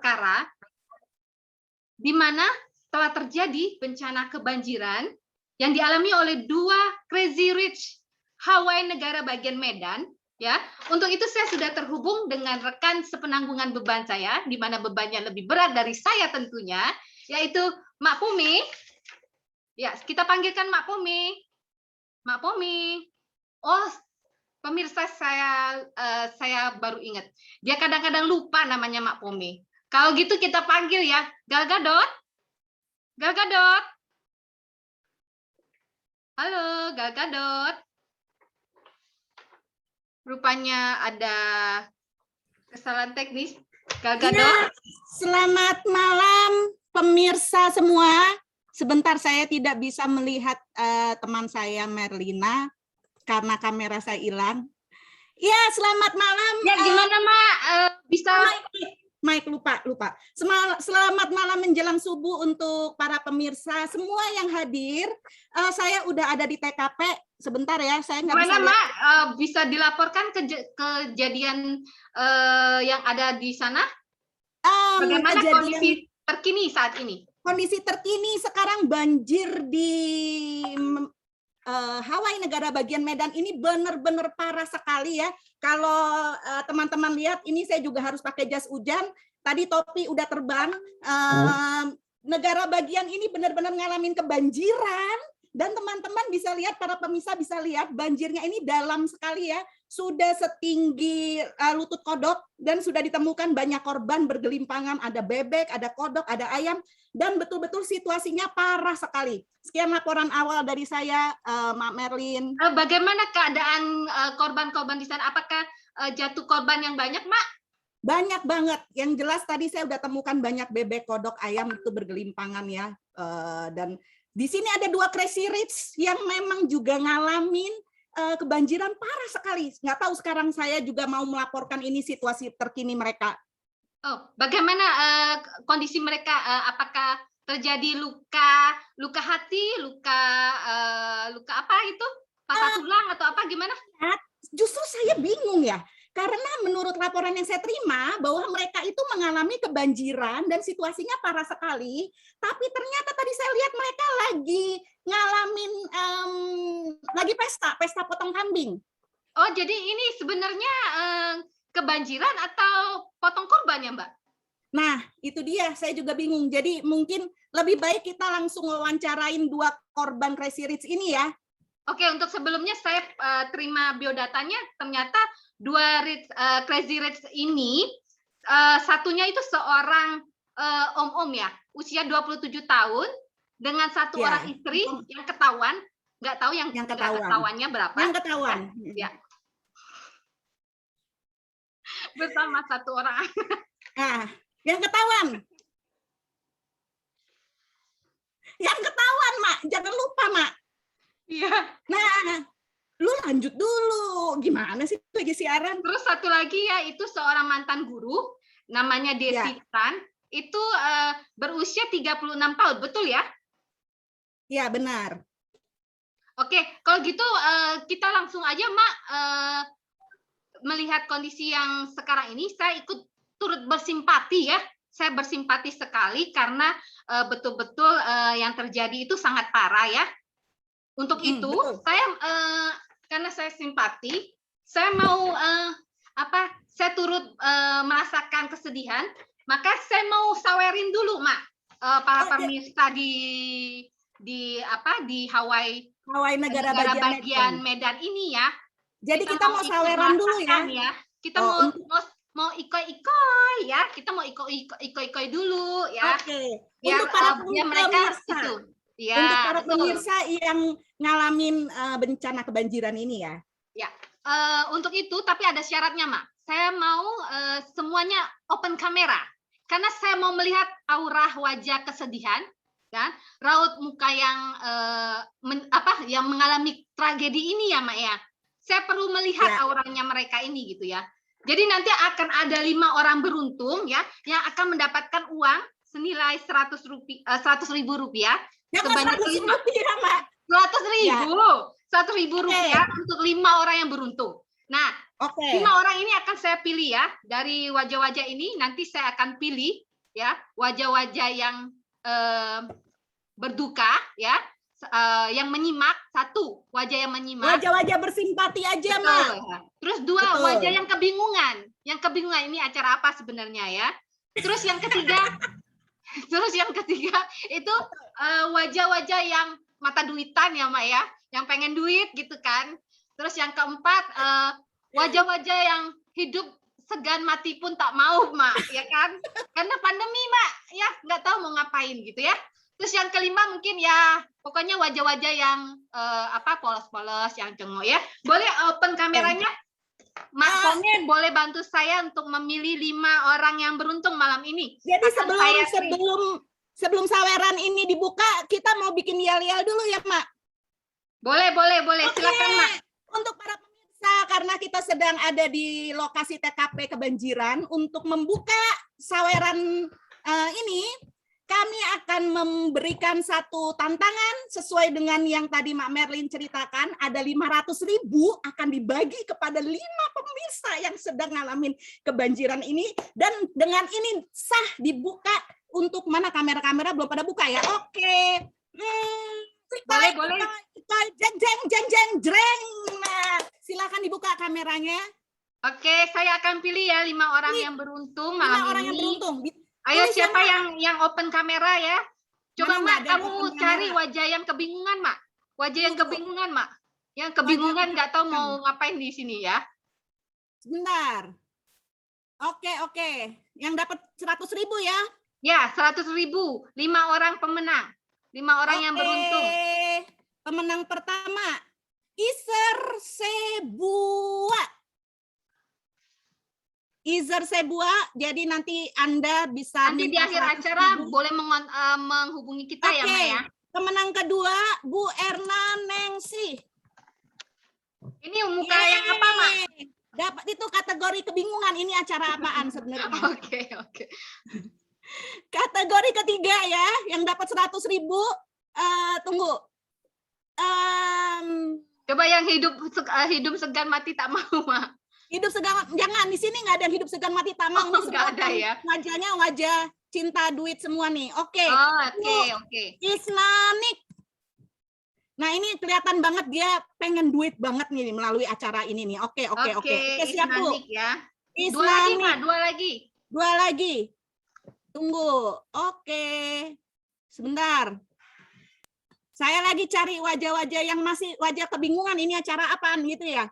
perkara di mana telah terjadi bencana kebanjiran yang dialami oleh 2 Crazy Rich Hawaii negara bagian Medan. Ya, untuk itu saya sudah terhubung dengan rekan sepenanggungan beban saya, di mana bebannya lebih berat dari saya tentunya, yaitu Mak Pumi. Ya, kita panggilkan Mak Pumi. Mak Pumi. Oh, pemirsa, saya baru ingat. Dia kadang-kadang lupa namanya Mak Pumi. Kalau gitu kita panggil ya, Gal Gadot. Gal Gadot. Halo, Gal Gadot. Rupanya ada kesalahan teknis. Gal Gadot. Ya, selamat malam pemirsa semua. Sebentar, saya tidak bisa melihat teman saya Merlina karena kamera saya hilang. Ya, selamat malam. Ya, gimana Mak? Bisa Mike lupa. Selamat malam menjelang subuh untuk para pemirsa semua yang hadir. Saya udah ada di TKP. Sebentar ya, saya nggak bisa. Mak, bisa dilaporkan kejadian yang ada di sana? Bagaimana kondisi terkini saat ini? Kondisi terkini sekarang banjir di Hawaii negara bagian Medan ini benar-benar parah sekali ya. Kalau teman-teman lihat ini saya juga harus pakai jas hujan. Tadi topi udah terbang. Negara bagian ini benar-benar ngalamin kebanjiran dan teman-teman bisa lihat, para pemirsa bisa lihat banjirnya ini dalam sekali ya. Sudah setinggi lutut kodok dan sudah ditemukan banyak korban bergelimpangan, ada bebek, ada kodok, ada ayam, dan betul-betul situasinya parah sekali. Sekian laporan awal dari saya, Mak Merlin. Bagaimana keadaan korban-korban di sana? Apakah jatuh korban yang banyak, Mak? Banyak banget. Yang jelas tadi saya udah temukan banyak bebek, kodok, ayam itu bergelimpangan ya. Dan di sini ada 2 Crazy Rich yang memang juga ngalamin kebanjiran parah sekali. Nggak tahu sekarang saya juga mau melaporkan ini situasi terkini mereka. Oh, bagaimana kondisi mereka? Apakah terjadi luka hati, luka apa itu? Patah tulang atau apa gimana? Justru saya bingung ya. Karena menurut laporan yang saya terima bahwa mereka itu mengalami kebanjiran dan situasinya parah sekali. Tapi ternyata tadi saya lihat mereka lagi ngalamin lagi pesta potong kambing. Oh, jadi ini sebenarnya kebanjiran atau potong kurban ya, Mbak? Nah, itu dia. Saya juga bingung. Jadi mungkin lebih baik kita langsung wawancarain 2 korban Crazy Rich ini ya. Oke, untuk sebelumnya saya terima biodatanya, ternyata 2 Crazy Rich ini, satunya itu seorang om-om ya, usia 27 tahun, dengan 1 orang istri yang ketahuan, nggak tahu yang ketahuannya berapa. Yang ketahuan. Ya. Bersama 1 orang anak. Nah, yang ketahuan. Yang ketahuan, Mak. Jangan lupa, Mak. Iya. Nah, lu lanjut dulu. Gimana sih lagi siaran? Terus satu lagi ya, itu seorang mantan guru, namanya Desi Tan, itu berusia 36 tahun, betul ya? Ya, benar. Oke, kalau gitu kita langsung aja, Mak, melihat kondisi yang sekarang ini, saya ikut turut bersimpati ya. Saya bersimpati sekali karena betul-betul yang terjadi itu sangat parah ya. Untuk itu, betul. Saya karena saya simpati, saya mau saya turut merasakan kesedihan, maka saya mau sawerin dulu, Mak, para pemirsa di Hawaii negara bagian Medan ini ya. Jadi kita mau saweran dulu ya. Kita mau ikoi-ikoi ya. Kita mau ikoi-ikoi dulu ya. Oke. Untuk para pemirsa itu. Ya, untuk para pemirsa yang ngalamin bencana kebanjiran ini ya. Ya. Untuk itu tapi ada syaratnya, Mak. Saya mau semuanya open kamera. Karena saya mau melihat aura wajah kesedihan, kan, raut muka yang yang mengalami tragedi ini ya, Mak ya. Saya perlu melihat auranya mereka ini gitu ya. Jadi nanti akan ada 5 orang beruntung ya yang akan mendapatkan uang senilai 100.000 rupiah. Sebanyak 100.000 rupiah, Mak. 100.000 rupiah untuk 5 orang yang beruntung. Nah, 5 orang ini akan saya pilih ya dari wajah-wajah ini. Nanti saya akan pilih ya, wajah-wajah yang berduka, ya, yang menyimak, satu wajah yang menyimak. Wajah-wajah bersimpati aja, Betul, Mak. ya. Terus dua, Betul. wajah yang kebingungan ini acara apa sebenarnya ya. Terus yang ketiga, itu wajah-wajah yang mata duitan ya, Mak ya, yang pengen duit gitu kan. Terus yang keempat, wajah-wajah yang hidup segan mati pun tak mau, Mak, ya kan? Karena pandemi, Mak, ya nggak tahu mau ngapain gitu ya. Terus yang kelima mungkin ya, pokoknya wajah-wajah yang polos-polos, yang cengok ya. Boleh open kameranya? Mak Kone boleh bantu saya untuk memilih 5 orang yang beruntung malam ini. Jadi sebelum saweran ini dibuka, kita mau bikin yel-yel dulu ya, Mak? Boleh. Silakan, Mak. Untuk para pemirsa, karena kita sedang ada di lokasi TKP kebanjiran, untuk membuka saweran ini, kami akan memberikan satu tantangan sesuai dengan yang tadi Mak Merlin ceritakan. Ada 500.000 akan dibagi kepada 5 pemirsa yang sedang ngalamin kebanjiran ini. Dan dengan ini sah dibuka. Untuk mana kamera-kamera belum pada buka ya? Oke. Boleh. Jeng. Nah, silakan dibuka kameranya. Oke, saya akan pilih ya 5 orang yang beruntung malam 5 orang ini. yang beruntung. Ayo siapa yang open kamera ya? Coba Mak, kamu cari wajah yang kebingungan, Mak. Wajah yang kebingungan, Mak. Yang kebingungan nggak tahu mau ngapain di sini ya. Sebentar. Oke. Yang dapat 100.000 ya? Ya, 100.000. 5 orang pemenang. 5 orang yang beruntung. Pemenang pertama, Izer Sebua. Jadi nanti Anda bisa nanti di akhir acara boleh menghubungi kita ya, Mak ya. Pemenang kedua, Bu Erna Nengsi. Ini muka yang apa, Mak? Dapat itu kategori kebingungan. Ini acara apaan sebenarnya? Oke. Kategori ketiga ya, yang dapat 100.000. Tunggu. Coba yang hidup segan mati tak mau, Mak. Hidup segan, jangan, di sini nggak ada yang hidup segan mati tak mau. Nggak ada ya. Wajahnya wajah cinta duit semua nih. Oke. Oke. Isnanik. Nah, ini kelihatan banget dia pengen duit banget nih melalui acara ini nih. Oke. Siap, Bu. Ya. Isnanik. Dua lagi. Tunggu. Oke. Sebentar. Saya lagi cari wajah-wajah yang masih wajah kebingungan. Ini acara apaan gitu ya?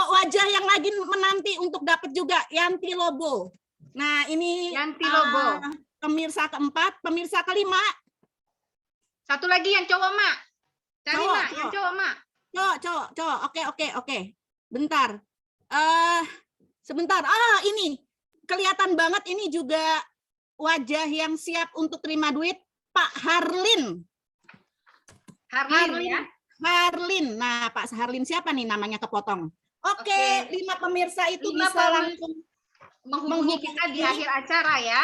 Wajah yang lagi menanti untuk dapat juga, Yanti Lobo. Nah, ini Yanti Lobo. Pemirsa keempat, pemirsa kelima. Satu lagi yang cowok, Mak. Cari, Mak, yang cowok, Mak. Cowok. Oke. Bentar. Sebentar. Ini kelihatan banget ini juga wajah yang siap untuk terima duit, Pak Harlin. Ya. Harlin. Nah, Pak Harlin siapa nih namanya kepotong? Oke. 5 pemirsa itu bisa langsung menghubungi kita di akhir acara ya.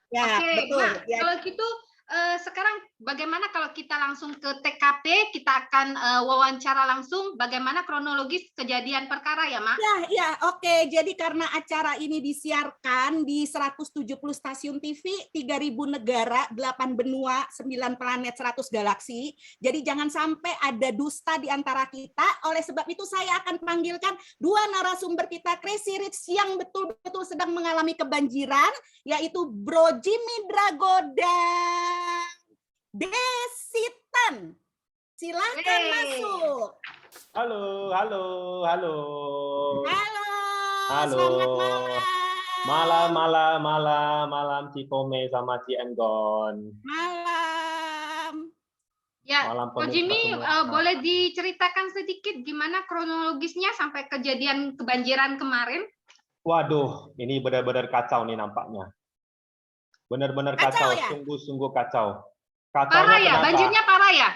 Ya, oke, betul. Nah, ya. Kalau gitu sekarang bagaimana kalau kita langsung ke TKP, kita akan wawancara langsung bagaimana kronologis kejadian perkara ya, Mak? Ya, oke. Jadi karena acara ini disiarkan di 170 stasiun TV, 3.000 negara, 8 benua, 9 planet, 100 galaksi. Jadi jangan sampai ada dusta di antara kita. Oleh sebab itu saya akan panggilkan 2 narasumber kita Crazy Rich yang betul-betul sedang mengalami kebanjiran, yaitu Bro Jimmy Dragoda Desitan. Silakan masuk. Halo. Selamat Malam Cikome sama Cienggon. Malam. Ya, Malam Ko Jimmy, boleh diceritakan sedikit gimana kronologisnya sampai kejadian kebanjiran kemarin? Waduh, ini benar-benar kacau nih nampaknya. Benar-benar kacau, ya? Sungguh-sungguh kacau. Parah ya, kenapa? banjirnya parah ya?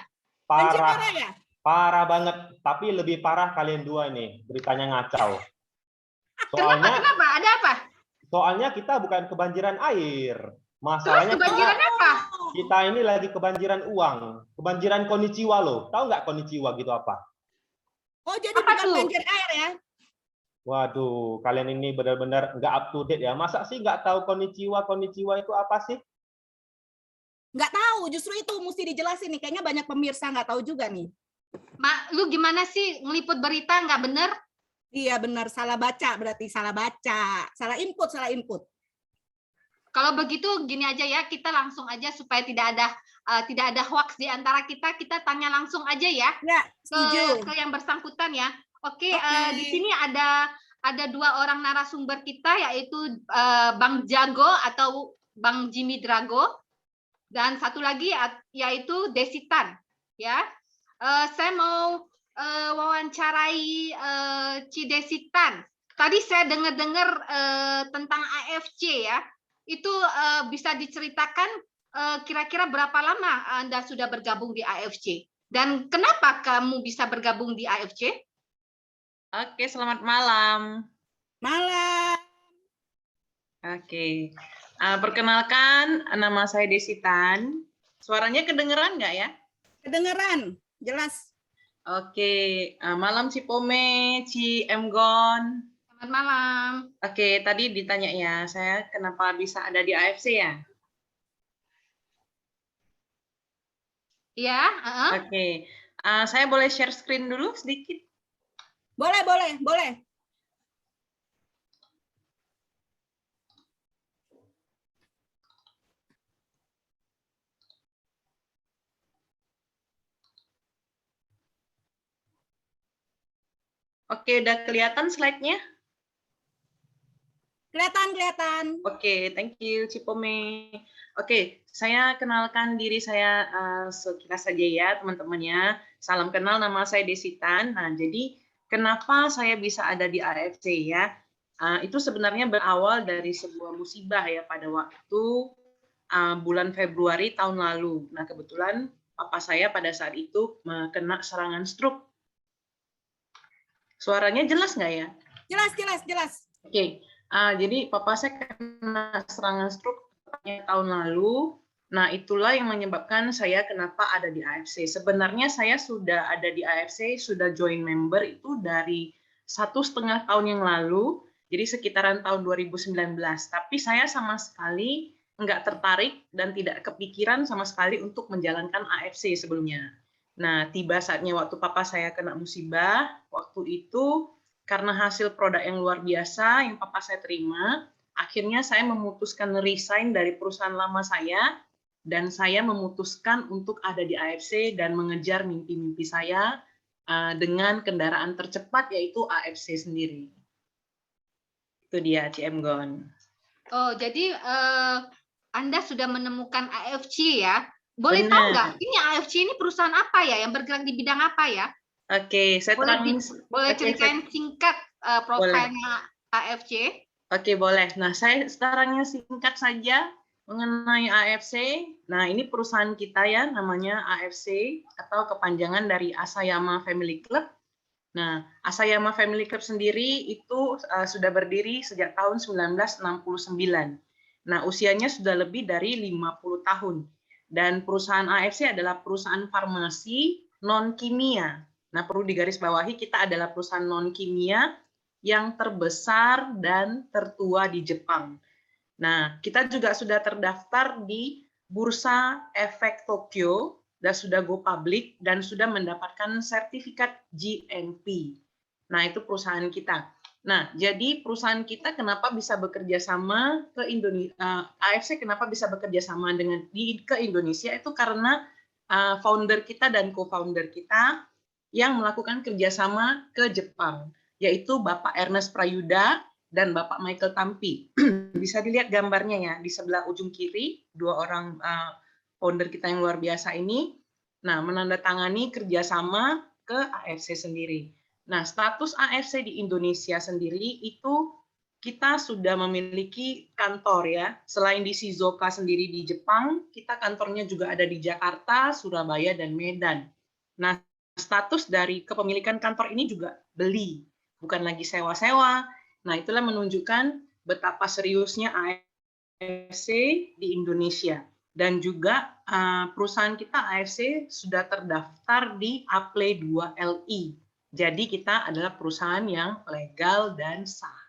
Parah ya? Parah banget, tapi lebih parah kalian dua nih, beritanya ngacau. Kenapa? Ada apa? Soalnya kita bukan kebanjiran air. Masalahnya terus kebanjiran apa? Kita ini lagi kebanjiran uang. Kebanjiran konnichiwa loh. Tahu nggak konnichiwa gitu apa? Oh, jadi apa bukan tuh? banjir air ya? Waduh, kalian ini benar-benar nggak up to date ya. Masa sih nggak tahu konnichiwa? Konnichiwa itu apa sih? Nggak tahu, justru itu mesti dijelasin nih. Kayaknya banyak pemirsa nggak tahu juga nih. Lu gimana sih ngeliput berita nggak bener? Iya benar, salah baca berarti salah baca, salah input, salah input. Kalau begitu gini aja ya, kita langsung aja supaya tidak ada hoax di antara kita. Kita tanya langsung aja ya Ya, setuju. ke yang bersangkutan ya. Oke, Oke. di sini ada dua orang narasumber kita, yaitu Bang Jago atau Bang Jimmy Drago, dan satu lagi yaitu Desitan. Ya, saya mau wawancarai Ci Desitan. Tadi saya dengar tentang AFC ya. Itu bisa diceritakan kira-kira berapa lama Anda sudah bergabung di AFC? Dan kenapa kamu bisa bergabung di AFC? Oke, selamat malam. Malam. Oke, perkenalkan nama saya Desitan. Suaranya kedengeran nggak ya? Kedengeran, jelas. Oke, malam Cipome, Ci Emgon. Selamat malam. Oke, tadi ditanya ya, saya kenapa bisa ada di AFC ya? Iya. Oke, saya boleh share screen dulu sedikit? Boleh, boleh, boleh. Oke, udah kelihatan slide-nya? Kelihatan, kelihatan. Oke, thank you Cipome. Oke, saya kenalkan diri saya sekilas saja ya teman-teman ya. Salam kenal, nama saya Desitan. Nah, jadi kenapa saya bisa ada di AFC ya? Itu sebenarnya berawal dari sebuah musibah ya pada waktu bulan Februari tahun lalu. Nah, kebetulan papa saya pada saat itu kena serangan stroke. Suaranya jelas nggak ya? Jelas, jelas, jelas. Oke. Jadi papa saya kena serangan stroke tahun lalu. Nah, itulah yang menyebabkan saya kenapa ada di AFC. Sebenarnya saya sudah ada di AFC, sudah join member itu dari 1,5 tahun yang lalu, jadi sekitaran tahun 2019. Tapi saya sama sekali nggak tertarik dan tidak kepikiran sama sekali untuk menjalankan AFC sebelumnya. Nah, tiba saatnya waktu papa saya kena musibah, waktu itu karena hasil produk yang luar biasa yang papa saya terima, akhirnya saya memutuskan resign dari perusahaan lama saya, dan saya memutuskan untuk ada di AFC dan mengejar mimpi-mimpi saya dengan kendaraan tercepat, yaitu AFC sendiri. Itu dia, CM Gon. Oh, jadi Anda sudah menemukan AFC ya? Boleh tahu nggak, ini AFC ini perusahaan apa ya, yang bergerak di bidang apa ya? Oke, saya terangin. Boleh ceritain singkat profilnya AFC? Oke, boleh. Nah, saya terangnya singkat saja mengenai AFC. Nah, ini perusahaan kita ya, namanya AFC atau kepanjangan dari Asayama Family Club. Nah, Asayama Family Club sendiri itu sudah berdiri sejak tahun 1969. Nah, usianya sudah lebih dari 50 tahun. Dan perusahaan AFC adalah perusahaan farmasi non-kimia. Nah, perlu digarisbawahi, kita adalah perusahaan non-kimia yang terbesar dan tertua di Jepang. Nah, kita juga sudah terdaftar di Bursa Efek Tokyo, dan sudah go public, dan sudah mendapatkan sertifikat GMP. Nah, itu perusahaan kita. Nah, jadi perusahaan kita kenapa bisa bekerja sama ke Indonesia, AFC kenapa bisa bekerja sama ke Indonesia, itu karena founder kita dan co-founder kita yang melakukan kerjasama ke Jepang, yaitu Bapak Ernest Prayuda dan Bapak Michael Tampi. Bisa dilihat gambarnya ya, di sebelah ujung kiri, dua orang founder kita yang luar biasa ini, nah menandatangani kerjasama ke AFC sendiri. Nah, status AFC di Indonesia sendiri itu kita sudah memiliki kantor ya. Selain di Shizuoka sendiri di Jepang, kita kantornya juga ada di Jakarta, Surabaya, dan Medan. Nah, status dari kepemilikan kantor ini juga beli, bukan lagi sewa-sewa. Nah, itulah menunjukkan betapa seriusnya AFC di Indonesia. Dan juga perusahaan kita AFC sudah terdaftar di APLE 2 LI. Jadi kita adalah perusahaan yang legal dan sah.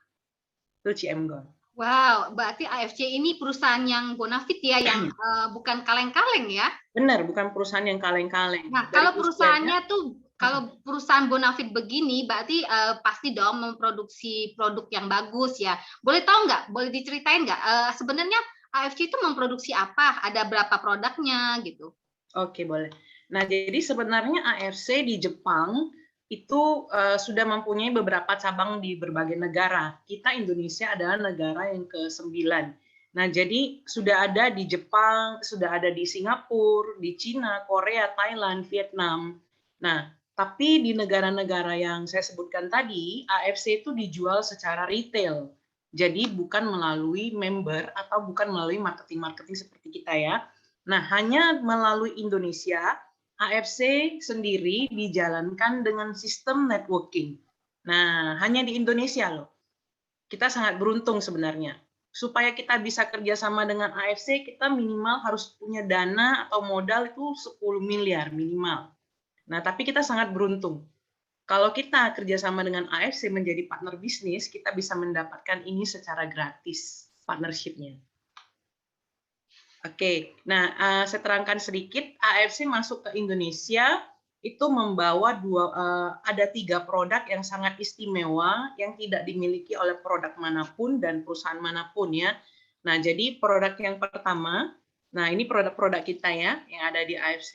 Itu Ciemgon. Wow, berarti AFC ini perusahaan yang bonafit ya, yang bukan kaleng-kaleng ya? Benar, bukan perusahaan yang kaleng-kaleng. Nah, Dari kalau usianya- perusahaannya tuh, kalau perusahaan bonafit begini, berarti pasti dong memproduksi produk yang bagus ya. Boleh tahu nggak? Boleh diceritain nggak? Sebenarnya AFC itu memproduksi apa? Ada berapa produknya gitu? Oke, boleh. Nah, jadi sebenarnya AFC di Jepang itu sudah mempunyai beberapa cabang di berbagai negara. Kita Indonesia adalah negara yang ke-9. Nah, jadi sudah ada di Jepang, sudah ada di Singapura, di Cina, Korea, Thailand, Vietnam. Nah, tapi di negara-negara yang saya sebutkan tadi, AFC itu dijual secara retail. Jadi bukan melalui member atau bukan melalui marketing-marketing seperti kita ya. Nah, hanya melalui Indonesia, AFC sendiri dijalankan dengan sistem networking. Nah, hanya di Indonesia loh. Kita sangat beruntung sebenarnya. Supaya kita bisa kerjasama dengan AFC, kita minimal harus punya dana atau modal itu 10 miliar minimal. Nah, tapi kita sangat beruntung. Kalau kita kerjasama dengan AFC menjadi partner bisnis, kita bisa mendapatkan ini secara gratis, partnership-nya. Oke, nah saya terangkan sedikit. AFC masuk ke Indonesia itu membawa ada 3 produk yang sangat istimewa yang tidak dimiliki oleh produk manapun dan perusahaan manapun ya. Nah, jadi produk yang pertama, nah ini produk-produk kita ya yang ada di AFC.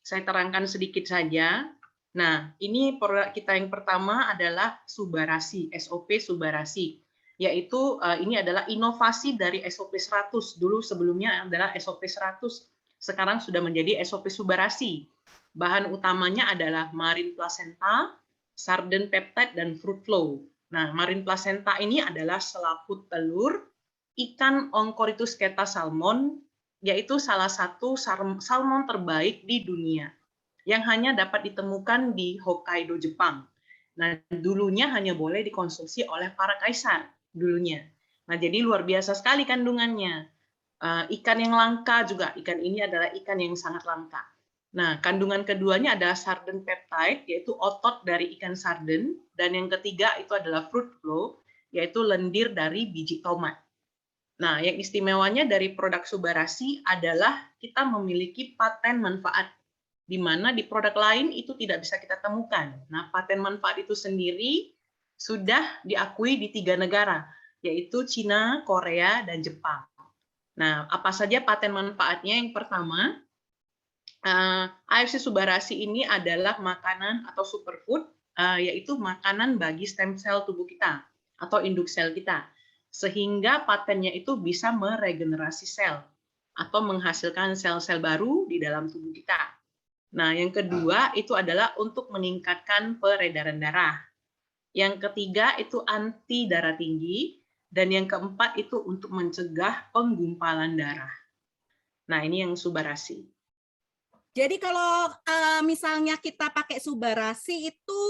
Saya terangkan sedikit saja. Nah, ini produk kita yang pertama adalah Subarasi, SOP Subarasi. Yaitu ini adalah inovasi dari SOP 100. Dulu sebelumnya adalah SOP 100, sekarang sudah menjadi SOP Subarasi. Bahan utamanya adalah marine placenta, sarden peptide, dan fruit flow. Nah, marine placenta ini adalah selaput telur ikan Oncorhynchus keta salmon, yaitu salah satu salmon terbaik di dunia, yang hanya dapat ditemukan di Hokkaido, Jepang. Nah, dulunya hanya boleh dikonsumsi oleh para kaisar. Dulunya. Nah, jadi luar biasa sekali kandungannya. Ikan yang langka juga. Ikan ini adalah ikan yang sangat langka. Nah, kandungan keduanya adalah sarden peptide, yaitu otot dari ikan sarden. Dan yang ketiga itu adalah fruit flow, yaitu lendir dari biji tomat. Nah, yang istimewanya dari produk Subarasi adalah kita memiliki paten manfaat, di mana di produk lain itu tidak bisa kita temukan. Nah, paten manfaat itu sendiri sudah diakui di 3 negara, yaitu Cina, Korea, dan Jepang. Nah, apa saja paten manfaatnya? Yang pertama, AFC Subarasi ini adalah makanan atau superfood, yaitu makanan bagi stem cell tubuh kita, atau induk sel kita, sehingga patennya itu bisa meregenerasi sel, atau menghasilkan sel-sel baru di dalam tubuh kita. Nah, yang kedua itu adalah untuk meningkatkan peredaran darah. Yang ketiga itu anti darah tinggi, dan yang keempat itu untuk mencegah penggumpalan darah. Nah, ini yang Subarasi. Jadi kalau misalnya kita pakai Subarasi itu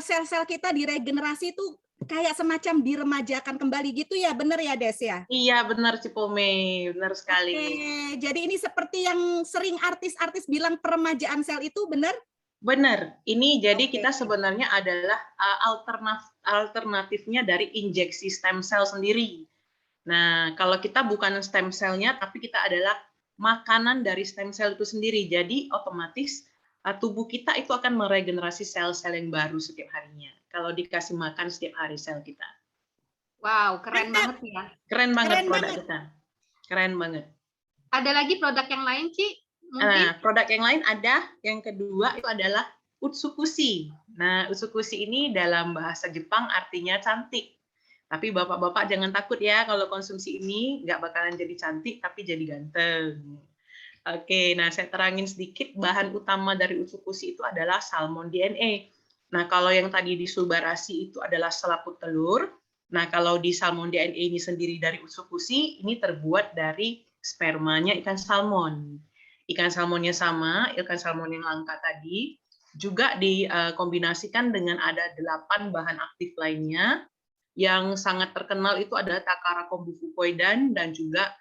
sel-sel kita diregenerasi itu kayak semacam diremajakan kembali gitu ya, benar ya Des ya? Iya benar Cipome, benar sekali. Oke, jadi ini seperti yang sering artis-artis bilang peremajaan sel itu benar? Benar, ini jadi kita sebenarnya adalah alternatifnya dari injeksi stem cell sendiri. Nah, kalau kita bukan stem cell-nya, tapi kita adalah makanan dari stem cell itu sendiri. Jadi otomatis tubuh kita itu akan meregenerasi sel-sel yang baru setiap harinya. Kalau dikasih makan setiap hari sel kita. Wow, keren banget ya. Keren banget produk kita. Keren banget. Ada lagi produk yang lain, Ci? Mungkin? Produk yang lain ada, yang kedua itu adalah Utsukushi. Nah, Utsukushi ini dalam bahasa Jepang artinya cantik. Tapi bapak-bapak jangan takut ya, kalau konsumsi ini nggak bakalan jadi cantik, tapi jadi ganteng. Oke, nah saya terangin sedikit, bahan utama dari Utsukushi itu adalah salmon DNA. Nah, kalau yang tadi di Subarasi itu adalah selaput telur. Nah, kalau di salmon DNA ini sendiri dari Utsukushi, ini terbuat dari spermanya ikan salmon. Ikan salmonnya sama, ikan salmon yang langka tadi, juga dikombinasikan dengan ada 8 bahan aktif lainnya. Yang sangat terkenal itu adalah Takara kombufucoidan dan juga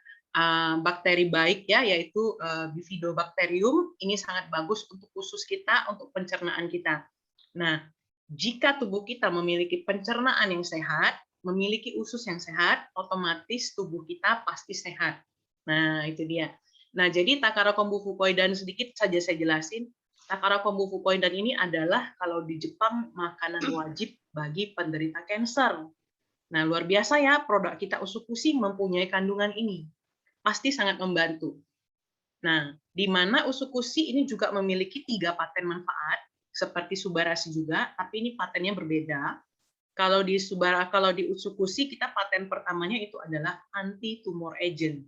bakteri baik ya, yaitu Bifidobacterium. Ini sangat bagus untuk usus kita, untuk pencernaan kita. Nah, jika tubuh kita memiliki pencernaan yang sehat, memiliki usus yang sehat, otomatis tubuh kita pasti sehat. Nah, itu dia. Nah, jadi Takara Kombu Fukoidan sedikit saja saya jelasin. Takara Kombu Fukoidan ini adalah kalau di Jepang makanan wajib bagi penderita kanker. Nah, luar biasa ya, produk kita Usukushi mempunyai kandungan ini. Pasti sangat membantu. Nah, di mana Usukushi ini juga memiliki 3 paten manfaat, seperti Subarashi juga, tapi ini patennya berbeda. Kalau di Usukushi, kita paten pertamanya itu adalah anti-tumor agent.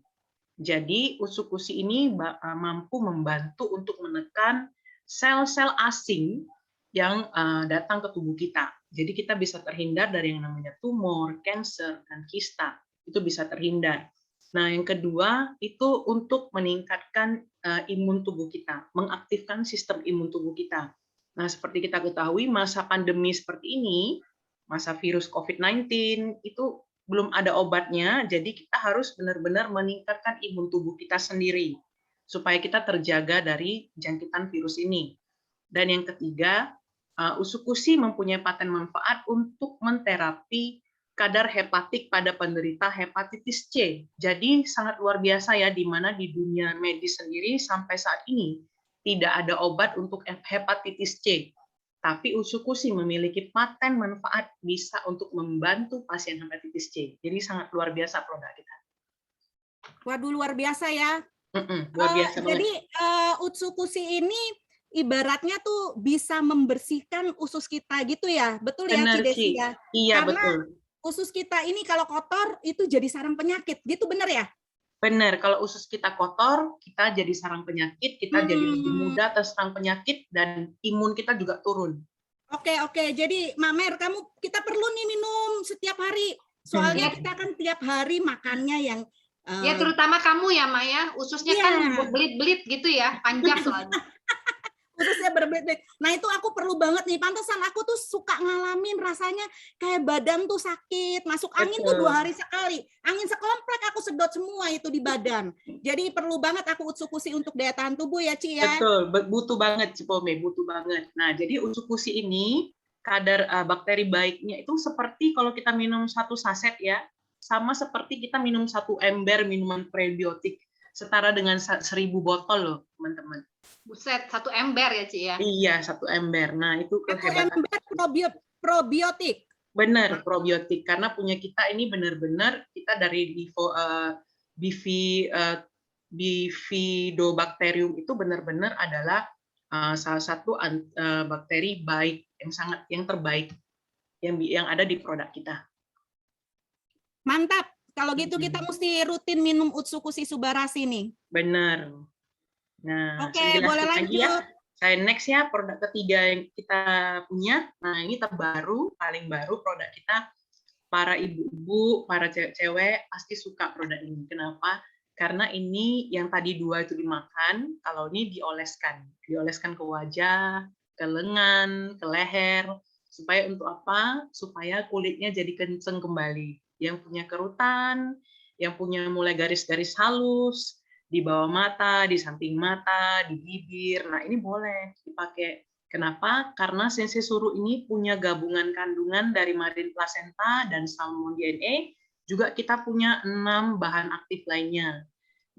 Jadi, Usukushi ini mampu membantu untuk menekan sel-sel asing yang datang ke tubuh kita. Jadi kita bisa terhindar dari yang namanya tumor, kanker, dan kista. Itu bisa terhindar. Nah, yang kedua itu untuk meningkatkan imun tubuh kita, mengaktifkan sistem imun tubuh kita. Nah, seperti kita ketahui masa pandemi seperti ini, masa virus COVID-19 itu belum ada obatnya, jadi kita harus benar-benar meningkatkan imun tubuh kita sendiri supaya kita terjaga dari jangkitan virus ini. Dan yang ketiga, Usukushi mempunyai paten manfaat untuk menterapi kadar hepatik pada penderita hepatitis C. Jadi sangat luar biasa ya, di mana di dunia medis sendiri sampai saat ini tidak ada obat untuk hepatitis C. Tapi Usukushi memiliki paten manfaat bisa untuk membantu pasien hepatitis C. Jadi sangat luar biasa produk kita. Waduh, luar biasa ya. Luar biasa banget. Jadi Usukushi ini ibaratnya tuh bisa membersihkan usus kita gitu ya, betul ya Ci Desi ya? Iya, karena betul. Usus kita ini kalau kotor itu jadi sarang penyakit, gitu benar ya? Benar, kalau usus kita kotor, kita jadi sarang penyakit, kita jadi lebih mudah terserang penyakit dan imun kita juga turun. Oke, jadi Mamer, kita perlu nih minum setiap hari, soalnya kita kan tiap hari makannya yang ya terutama kamu ya Maya, ususnya kan belit-belit gitu ya, panjang soalnya. Ususnya berbelit-belit. Nah itu aku perlu banget nih, pantesan aku tuh suka ngalamin rasanya kayak badan tuh sakit, masuk angin tuh 2 hari sekali, angin sekomplek aku sedot semua itu di badan. Jadi perlu banget aku Usukushi untuk daya tahan tubuh ya Ci ya. Betul, butuh banget Cipome, butuh banget. Nah jadi Usukushi ini kadar bakteri baiknya itu seperti kalau kita minum 1 saset ya, sama seperti kita minum 1 ember minuman prebiotik, setara dengan 1000 botol loh teman-teman. Buset, 1 ember ya Ci ya? Iya, 1 ember. Nah itu kehebatan. 1 ember probiotik. Benar, probiotik. Karena punya kita ini benar-benar kita dari Bifidobacterium itu benar-benar adalah salah satu bakteri baik yang terbaik yang ada di produk kita. Mantap. Kalau gitu kita mesti rutin minum Usukushi Subarashi nih. Benar. Nah, oke, boleh lanjut. Ya. Saya next ya, produk ketiga yang kita punya. Nah, ini paling baru produk kita. Para ibu-ibu, para cewek pasti suka produk ini. Kenapa? Karena ini yang tadi 2 itu dimakan, kalau ini dioleskan. Dioleskan ke wajah, ke lengan, ke leher. Supaya untuk apa? Supaya kulitnya jadi kenceng kembali. Yang punya kerutan, yang punya mulai garis-garis halus, di bawah mata, di samping mata, di bibir. Nah, ini boleh dipakai. Kenapa? Karena Sensei Suru ini punya gabungan kandungan dari marine placenta dan salmon DNA, juga kita punya 6 bahan aktif lainnya.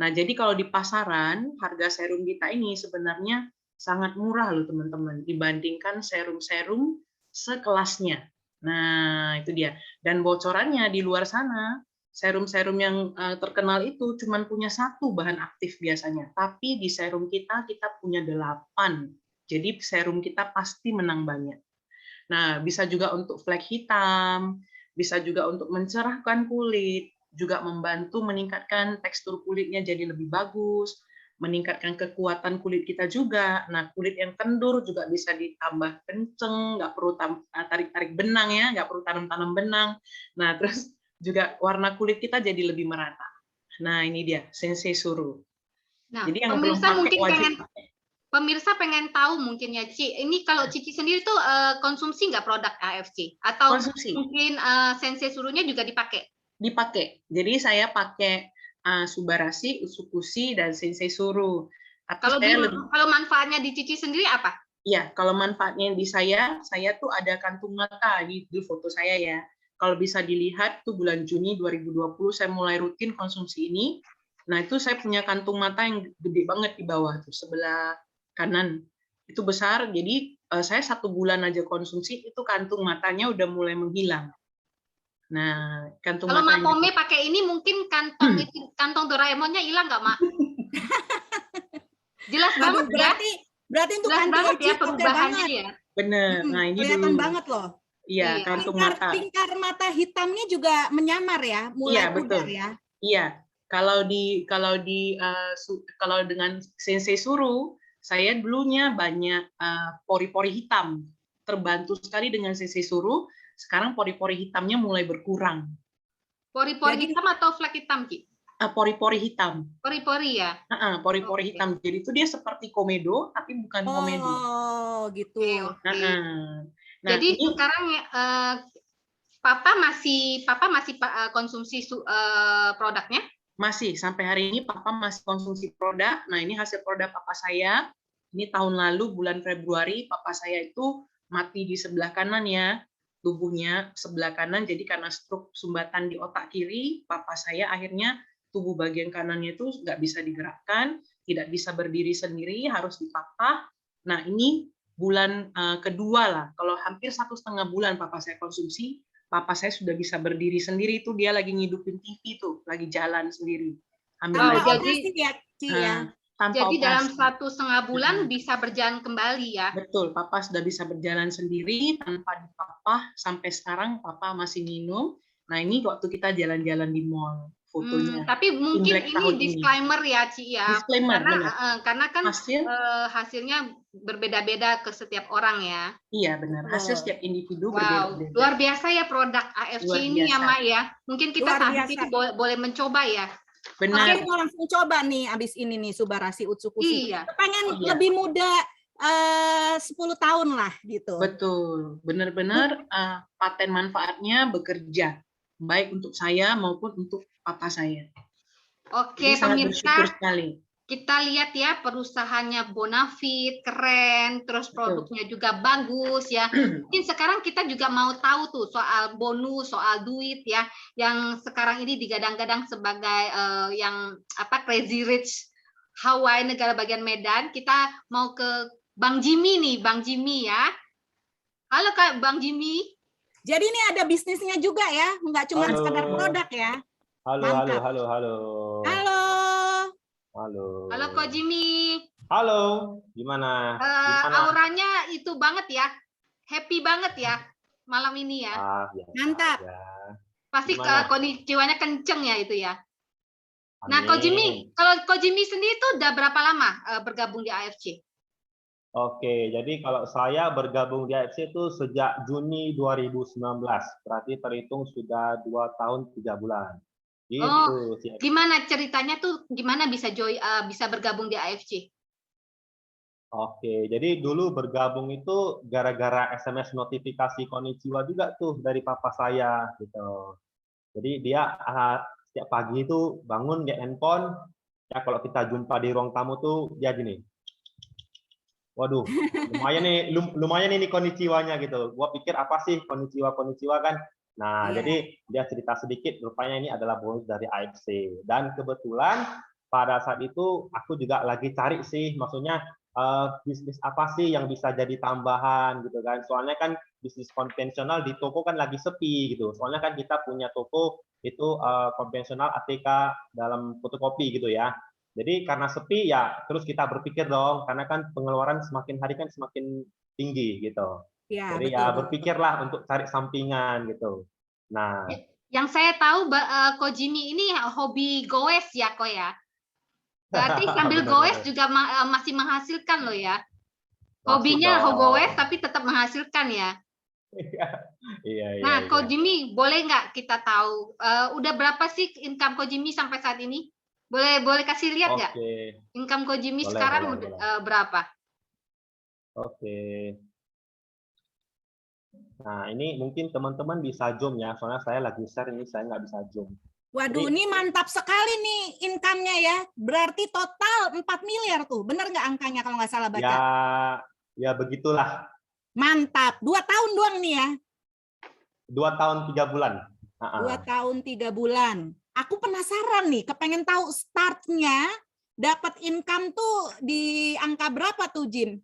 Nah, jadi kalau di pasaran, harga serum kita ini sebenarnya sangat murah loh teman-teman, dibandingkan serum-serum sekelasnya. Nah, itu dia. Dan bocorannya di luar sana, serum-serum yang terkenal itu cuma punya 1 bahan aktif biasanya, tapi di serum kita punya 8. Jadi serum kita pasti menang banyak. Nah, bisa juga untuk flek hitam, bisa juga untuk mencerahkan kulit, juga membantu meningkatkan tekstur kulitnya jadi lebih bagus, meningkatkan kekuatan kulit kita juga. Nah, kulit yang kendur juga bisa ditambah kenceng, nggak perlu tarik-tarik benang ya, nggak perlu tanam-tanam benang. Nah, terus juga warna kulit kita jadi lebih merata. Nah, ini dia Sensei Suru. Nah, jadi yang pemirsa pengen tahu mungkin ya Ci, ini kalau Cici sendiri tuh konsumsi nggak produk AFC? Atau mungkin Sensei Surunya juga dipakai? Dipakai. Jadi saya pakai Subarashi, Usukushi, dan Sensei Suru. Kalau manfaatnya di Cici sendiri apa? Iya, kalau manfaatnya di saya tuh ada kantung mata di foto saya ya. Kalau bisa dilihat tuh bulan Juni 2020 saya mulai rutin konsumsi ini. Nah, itu saya punya kantung mata yang gede banget di bawah tuh sebelah kanan. Itu besar, jadi saya 1 bulan aja konsumsi itu kantung matanya udah mulai menghilang. Nah, kantung Kalau mata Mak Pome pakai ini mungkin kantong Doraemonnya hilang nggak, Mak? Jelas banget ya. Berarti untuk Jelas anti banget ya aging oke perubahannya banget. ya. bener. Nah, ini Kelihatan dulu. banget loh. Iya, Iya. kantung mata. Lingkar mata hitamnya juga menyamar ya, mulai Iya, pudar betul. ya. Iya, kalau dengan Sensei Suru, saya dulunya banyak pori-pori hitam. Terbantu sekali dengan Sensei Suru, sekarang pori-pori hitamnya mulai berkurang. Pori-pori Jadi- hitam atau flek hitam, Ki? Pori-pori hitam. Pori-pori ya. Pori-pori Oke. hitam. Jadi itu dia seperti komedo, tapi bukan komedo. Oh, gitu. Oke. Nah, Jadi ini sekarang Papa masih konsumsi produknya? masih sampai hari ini Papa masih konsumsi produk. Nah, ini hasil produk Papa saya. Ini tahun lalu bulan Februari Papa saya itu mati di sebelah kanan ya. Tubuhnya sebelah kanan, jadi karena stroke sumbatan di otak kiri, Papa saya akhirnya tubuh bagian kanannya itu nggak bisa digerakkan, tidak bisa berdiri sendiri, harus dipapah. Nah, ini bulan kedua lah. Kalau hampir 1,5 bulan Papa saya konsumsi, Papa saya sudah bisa berdiri sendiri, itu dia lagi ngidupin TV tuh, lagi jalan sendiri. Tanpa jadi- operasi ya, Ci ya. Tanpa Jadi dalam operasi. 1,5 bulan bisa berjalan kembali ya. Betul, Papa sudah bisa berjalan sendiri tanpa dipapah. Sampai sekarang Papa masih minum. Nah, ini waktu kita jalan-jalan di mall fotonya. Tapi mungkin Imlek ini tahun ini. disclaimer ya, Ci ya. Disclaimer, benar. Karena kan Hasil, hasilnya berbeda-beda ke setiap orang ya. iya benar. Hasil setiap individu Wow, berbeda-beda. luar biasa ya produk AFC Luar ini ya, biasa. Mak ya. Mungkin kita Luar habis biasa. itu boleh mencoba ya. Benar. Oke, mau langsung coba nih abis ini nih Subarashi Utsukushi. Iya. Pengen Iya. lebih muda 10 tahun lah gitu. Betul, benar-benar paten manfaatnya bekerja baik untuk saya maupun untuk papa saya. Oke, Jadi sangat bersyukur pemirsa, sekali. kita lihat ya perusahaannya Bonafit, keren, terus Betul. produknya juga bagus ya. Mungkin sekarang kita juga mau tahu tuh soal bonus, soal duit ya, yang sekarang ini digadang-gadang sebagai yang Crazy Rich Hawaii negara bagian Medan. Kita mau ke Bang Jimmy nih, Bang Jimmy ya. Halo Kak Bang Jimmy. Jadi ini ada bisnisnya juga ya, nggak cuma Halo. sekedar produk ya. Halo, Mantap. halo. Halo. Halo. Halo Kak Jimmy. Halo, gimana? Auranya itu banget ya, happy banget ya malam ini ya. Ya, Mantap. ya. Pasti Gimana? jiwanya kenceng ya itu ya. Nah, Amin. Ko Jimmy, kalau Ko Jimmy sendiri tuh udah berapa lama bergabung di AFC? Oke, jadi kalau saya bergabung di AFC itu sejak Juni 2019, berarti terhitung sudah 2 tahun 3 bulan. Gitu sih. Gimana ceritanya tuh? Gimana bisa bisa bergabung di AFC? Oke, jadi dulu bergabung itu gara-gara SMS notifikasi Konnichiwa juga tuh dari papa saya gitu. Jadi dia setiap pagi itu bangun lihat handphone, ya kalau kita jumpa di ruang tamu tuh dia gini. Waduh, lumayan ini Konnichiwa-nya gitu. Gua pikir apa sih Konnichiwa kan? Nah, Iya. jadi dia cerita sedikit, rupanya ini adalah bonus dari AFC. Dan kebetulan pada saat itu aku juga lagi cari sih, maksudnya bisnis apa sih yang bisa jadi tambahan gitu kan. Soalnya kan bisnis konvensional di toko kan lagi sepi gitu. Soalnya kan kita punya toko itu konvensional ATK dalam fotokopi gitu ya. Jadi karena sepi ya terus kita berpikir dong, karena kan pengeluaran semakin hari kan semakin tinggi gitu. Ya, Jadi betul, ya betul. berpikirlah untuk cari sampingan gitu. Nah, Yang saya tahu Ko Jimmy ini hobi goes ya, Ko ya. Berarti sambil Benar, goes benar. juga masih menghasilkan loh ya. Masuk Hobinya dong. goes tapi tetap menghasilkan ya. Iya. Nah, Ko Jimmy, boleh nggak kita tahu udah berapa sih income Ko Jimmy sampai saat ini? Boleh kasih lihat nggak? Oke, Income Ko Jimmy Boleh, sekarang boleh, udah boleh. berapa? oke. Nah, ini mungkin teman-teman bisa zoom ya, soalnya saya lagi share ini, saya nggak bisa zoom. Waduh, Jadi- ini mantap sekali nih income-nya ya. Berarti total 4 miliar tuh. Bener nggak angkanya kalau nggak salah baca? ya begitulah. Mantap. 2 tahun doang nih ya. 2 tahun 3 bulan. 2 tahun 3 bulan. Aku penasaran nih, kepengen tahu startnya dapat income tuh di angka berapa tuh, Jin?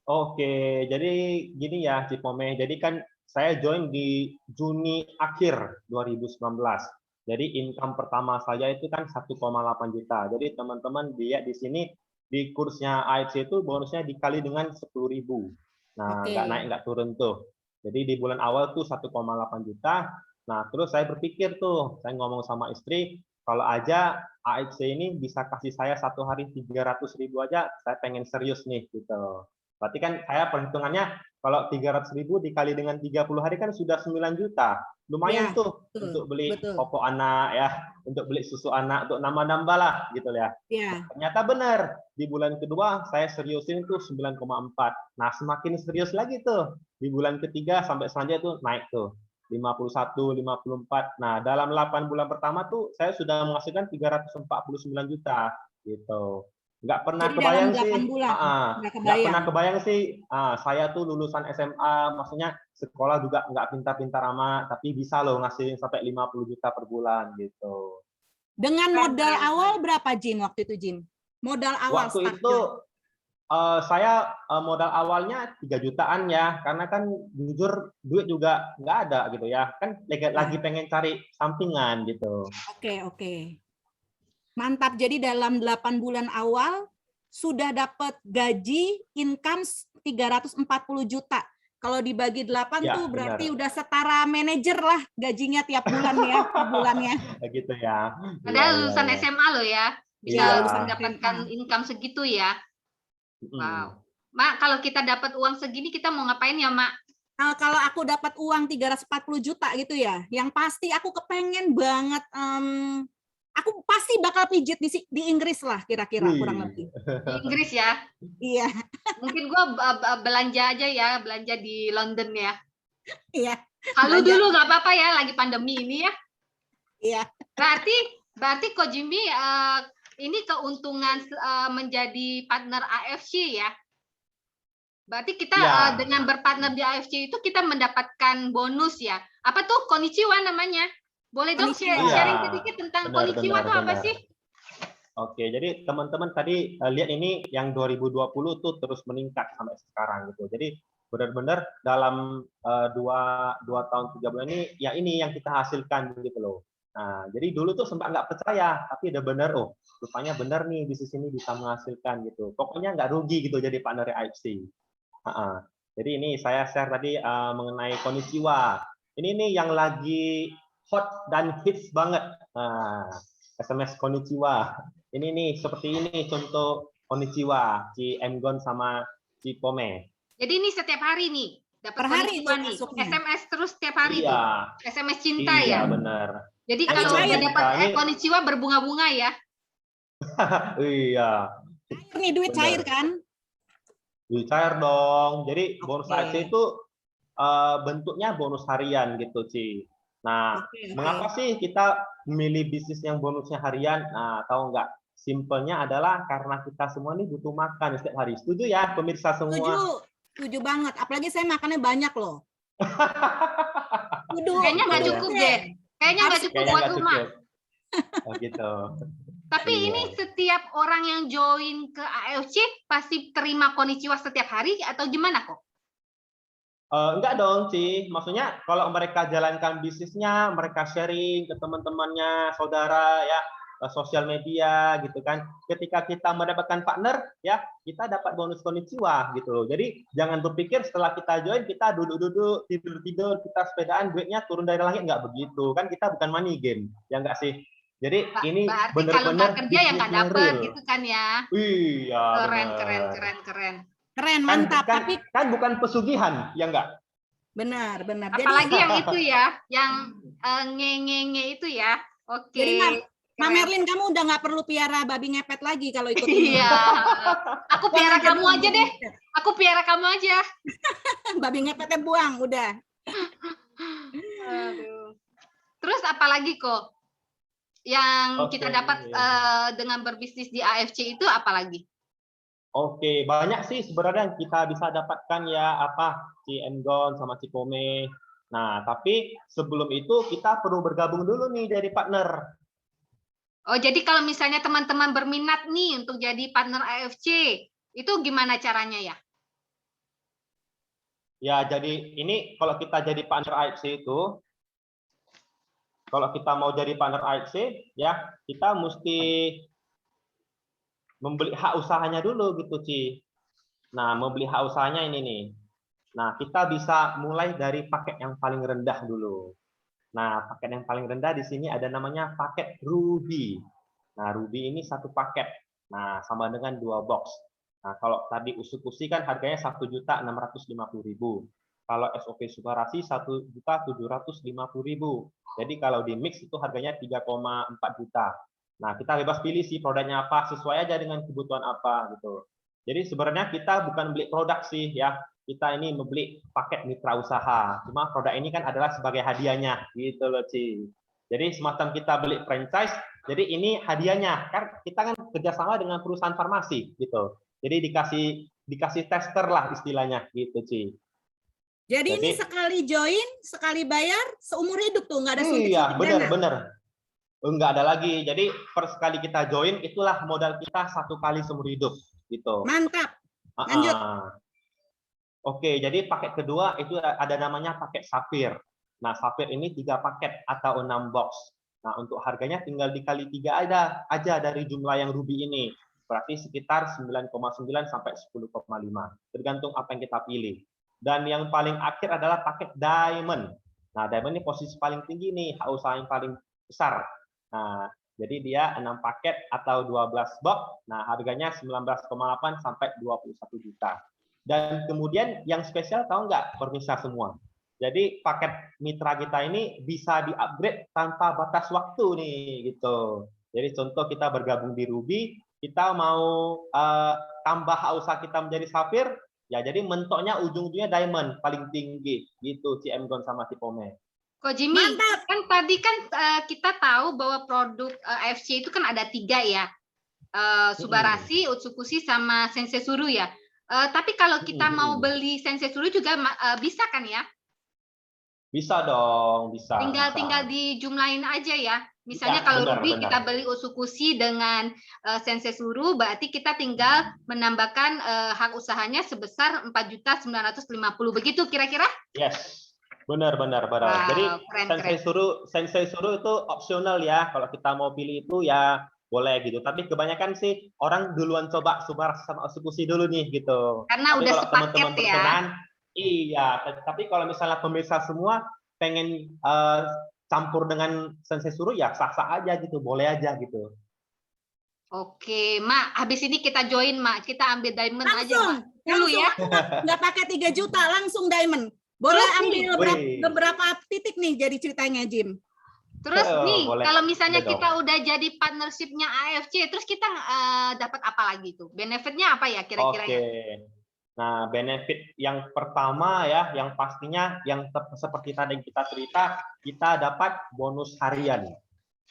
Oke, jadi gini ya, Cipome. Jadi kan saya join di Juni akhir 2019. Jadi income pertama saya itu kan 1,8 juta. Jadi teman-teman lihat di sini di kursnya AFC itu bonusnya dikali dengan 10.000. Nah, Oke. nggak naik nggak turun tuh. Jadi di bulan awal tuh 1,8 juta. Nah, terus saya berpikir tuh, saya ngomong sama istri, kalau aja AFC ini bisa kasih saya satu hari 300.000 aja, saya pengen serius nih gitu. Berarti kan saya perhitungannya kalau 300.000 dikali dengan 30 hari kan sudah 9 juta. Lumayan Ya, tuh betul, untuk beli betul. popok anak ya, untuk beli susu anak, untuk nambah-nambah lah gitu ya. Ya. Ternyata benar, di bulan kedua saya seriusin tuh 9,4. Nah, semakin serius lagi tuh. Di bulan ketiga sampai selanjutnya tuh naik tuh. 51, 54. Nah, dalam 8 bulan pertama tuh saya sudah menghasilkan 349 juta gitu. Nggak pernah Jadi dalam kebayang 8 sih. bulan Nggak nggak kebayang. pernah kebayang sih. Saya tuh lulusan SMA, maksudnya sekolah juga nggak pintar-pintar amat, tapi bisa loh ngasilin sampai 50 juta per bulan gitu. Dengan modal awal berapa, Jin, waktu itu, Jin? Modal awal Waktu start itu join. saya modal awalnya 3 jutaan ya, karena kan jujur duit juga nggak ada gitu ya. Kan lagi pengen cari sampingan gitu. Oke. Mantap. Jadi dalam 8 bulan awal sudah dapat gaji income 340 juta. Kalau dibagi 8 Ya, tuh berarti benar. udah setara manajer lah gajinya tiap bulan ya, tiap bulannya. Gitu ya. Padahal Iya, lulusan iya. SMA loh ya, bisa Iya. lulusan mendapatkan SMA. income segitu ya. Mm. Wow. Mak, kalau kita dapat uang segini kita mau ngapain ya, Mak? Kalau aku dapat uang 340 juta gitu ya, yang pasti aku kepengen banget, aku pasti bakal pijit di Inggris lah kira-kira kurang lebih. Di Inggris ya. Iya. Mungkin gua belanja aja ya, belanja di London ya. Iya. Kalau Belanja. dulu nggak apa-apa ya, lagi pandemi ini ya. Iya. Berarti Ko Jimmy ini keuntungan menjadi partner AFC ya. Berarti kita Ya. dengan berpartner di AFC itu kita mendapatkan bonus ya. Apa tuh konnichiwa namanya? Boleh dong Konnichiwa. sharing sedikit tentang konnichiwa itu apa sih? Oke, jadi teman-teman tadi lihat ini yang 2020 tuh terus meningkat sampai sekarang gitu. Jadi benar-benar dalam 2 tahun 3 bulan ini, ya ini yang kita hasilkan gitu loh. Nah, jadi dulu tuh sempat nggak percaya, tapi udah benar, rupanya benar nih bisnis ini bisa menghasilkan gitu. Pokoknya nggak rugi gitu jadi partner AFC. Jadi ini saya share tadi mengenai konnichiwa. Ini nih yang lagi hot dan hits banget. SMS konnichiwa. Ini nih seperti ini contoh konnichiwa Ci Emgon sama Ci Pome. Jadi ini setiap hari nih dapat Per hari konnichiwa tuh nih. masuknya. SMS terus setiap hari Iya. tuh. SMS cinta Iya, ya. benar. Jadi Tapi kalau cair. udah dapat konnichiwa berbunga-bunga ya. Iya. Cair nih, duit Benar. cair kan? Cair dong. Jadi bonus Oke. AFC itu bentuknya bonus harian gitu, Ci. Nah, Oke. mengapa sih kita memilih bisnis yang bonusnya harian? Nah, tahu nggak? Simpelnya adalah karena kita semua ini butuh makan setiap hari. Setuju ya, pemirsa semua? Setuju banget. Apalagi saya makannya banyak loh. Kayaknya nggak cukup deh. Kayaknya nggak cukup Kayaknya buat nggak rumah. cukup. Oh, gitu. Tapi Iya. ini setiap orang yang join ke AFC pasti terima konnichiwa setiap hari atau gimana kok? Enggak dong, Ci. Maksudnya kalau mereka jalankan bisnisnya, mereka sharing ke teman-temannya, saudara, ya, sosial media, gitu kan. Ketika kita mendapatkan partner, ya, kita dapat bonus konnichiwa, gitu loh. Jadi jangan berpikir setelah kita join, kita duduk-duduk, tidur-tidur, kita sepedaan, duitnya turun dari langit, nggak begitu. Kan kita bukan money game, ya nggak sih? Jadi ini Berarti kalau benar-benar nggak kerja ya nggak bisnis yang dapet real. gitu kan ya. Iya, Keren, benar. keren. Keren, mantap. Tapi Kan bukan pesugihan, ya enggak? benar. Apalagi yang itu ya, yang nge itu ya. Oke. Jadi Mak Keren. Merlin, kamu udah nggak perlu piara babi ngepet lagi kalau ikut ini. Iya. Aku piara kamu aja deh. Aku piara kamu aja. Babi ngepetnya buang, udah. Aduh. Terus apalagi kok yang kita dapat dengan berbisnis di AFC itu apalagi? Oke, banyak sih sebenarnya yang kita bisa dapatkan ya, Ciemgon sama Cikome. Nah, tapi sebelum itu kita perlu bergabung dulu nih jadi partner. Oh, jadi kalau misalnya teman-teman berminat nih untuk jadi partner AFC, itu gimana caranya ya? Ya, jadi ini kalau kita jadi partner AFC itu, kalau kita mau jadi partner AFC, ya kita mesti membeli hak usahanya dulu gitu, Ci. Nah, membeli hak usahanya ini nih. Nah, kita bisa mulai dari paket yang paling rendah dulu. Nah, paket yang paling rendah di sini ada namanya paket Ruby. Nah, Ruby ini satu paket. Nah, sama dengan 2 box. Nah, kalau tadi Usukushi kan harganya 1.650.000. Kalau SOP Subarasi 1.750.000. Jadi kalau di mix itu harganya 3,4 juta. Nah, kita bebas pilih sih produknya apa, sesuai aja dengan kebutuhan apa gitu. Jadi sebenarnya kita bukan beli produk sih ya, kita ini membeli paket mitra usaha. Cuma produk ini kan adalah sebagai hadiahnya gitu loh, Ci. Jadi semacam kita beli franchise, jadi ini hadiahnya. Kan kita kan kerjasama dengan perusahaan farmasi gitu. Jadi dikasih tester lah istilahnya gitu, Ci. Jadi ini sekali join, sekali bayar, seumur hidup tuh, nggak ada suntik-suntik Iya, dana. benar-benar. Enggak ada lagi. Jadi per sekali kita join itulah modal kita 1 kali seumur hidup gitu. Mantap. Lanjut. Oke, jadi paket kedua itu ada namanya paket Safir. Nah, Safir ini 3 paket atau 6 box. Nah, untuk harganya tinggal dikali 3 aja dari jumlah yang Ruby ini. Berarti sekitar 9,9 sampai 10,5. Tergantung apa yang kita pilih. Dan yang paling akhir adalah paket Diamond. Nah, Diamond ini posisi paling tinggi nih, hak usaha yang paling besar. Nah, jadi dia 6 paket atau 12 box. Nah, harganya 19,8 sampai 21 juta. Dan kemudian yang spesial tahu nggak, pemirsa semua? Jadi paket mitra kita ini bisa di-upgrade tanpa batas waktu nih gitu. Jadi contoh kita bergabung di Ruby, kita mau tambah usaha kita menjadi Safir, ya jadi mentoknya ujung-ujungnya Diamond paling tinggi gitu, Ciemgon sama Cikome. Kok Jimmy, kan tadi kan kita tahu bahwa produk AFC itu kan ada 3 ya, Subarasi, Utsukushi sama Sensesuru ya. Tapi kalau kita mau beli Sensesuru juga bisa kan ya? Bisa dong, bisa. Tinggal dijumlahin aja ya. Misalnya kalau Ruby kita beli Utsukushi dengan Sensesuru, berarti kita tinggal menambahkan hak usahanya sebesar 4.950.000 begitu kira-kira? Yes. Benar. Wow, Jadi keren. Sensesuru itu opsional ya. Kalau kita mau pilih itu ya boleh gitu. Tapi kebanyakan sih orang duluan coba Subarasi sama Utsukushi dulu nih gitu. Karena tapi udah kalau teman-teman sepaket ya. berkenan, iya. Tapi kalau misalnya pemirsa semua pengen campur dengan Sensesuru ya sah-sah aja gitu, boleh aja gitu. Oke, Mak. Habis ini kita join, Mak. Kita ambil Diamond aja, Mak. Langsung ya. Nggak pakai 3 juta, langsung Diamond. Boleh ambil beberapa titik nih jadi ceritanya, Jim. Terus nih, boleh. kalau misalnya kita udah jadi partnership-nya AFC, terus kita dapat apa lagi tuh? Benefitnya apa ya kira-kira ya? Nah, benefit yang pertama ya, yang pastinya yang seperti tadi kita cerita, kita dapat bonus harian.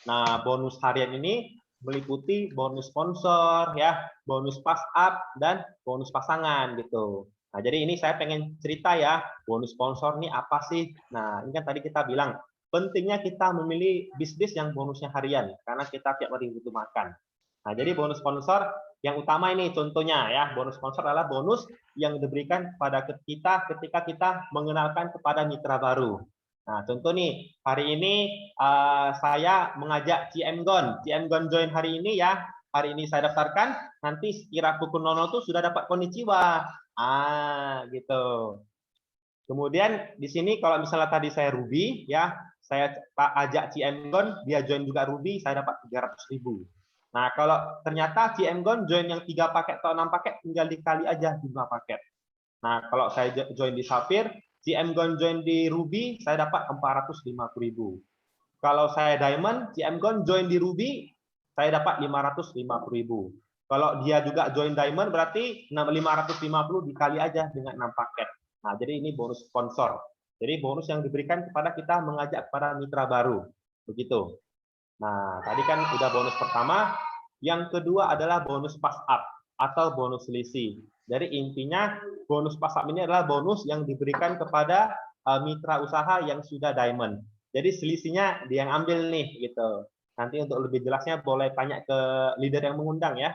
Nah, bonus harian ini meliputi bonus sponsor ya, bonus pass up dan bonus pasangan gitu. Nah, jadi ini saya pengen cerita ya, bonus sponsor nih apa sih? Nah, ini kan tadi kita bilang pentingnya kita memilih bisnis yang bonusnya harian karena kita tiap hari butuh makan. Nah, jadi bonus sponsor yang utama ini contohnya ya, bonus sponsor adalah bonus yang diberikan pada kita ketika kita mengenalkan kepada mitra baru. Nah, contoh nih, hari ini saya mengajak Ciemgon join hari ini ya. Hari ini saya daftarkan, nanti sekira pukul 00 tuh sudah dapat konnichiwa. Gitu. Kemudian di sini kalau misalnya tadi saya Ruby ya, saya ajak Ciemgon, dia join juga Ruby, saya dapat 300.000. Nah, kalau ternyata Ciemgon join yang 3 paket atau 6 paket, tinggal dikali aja jumlah paket. Nah, kalau saya join di Safir, Ciemgon join di Ruby, saya dapat 450.000. Kalau saya Diamond, Ciemgon join di Ruby, saya dapat 550.000. Kalau dia juga join Diamond, berarti 550 dikali aja dengan 6 paket. Nah, jadi ini bonus sponsor. Jadi bonus yang diberikan kepada kita mengajak kepada mitra baru. Begitu. Nah, tadi kan udah bonus pertama. Yang kedua adalah bonus pass up. atau bonus selisih. Jadi intinya bonus pasang ini adalah bonus yang diberikan kepada mitra usaha yang sudah diamond. Jadi selisihnya dia yang ambil nih gitu. Nanti untuk lebih jelasnya boleh tanya ke leader yang mengundang ya.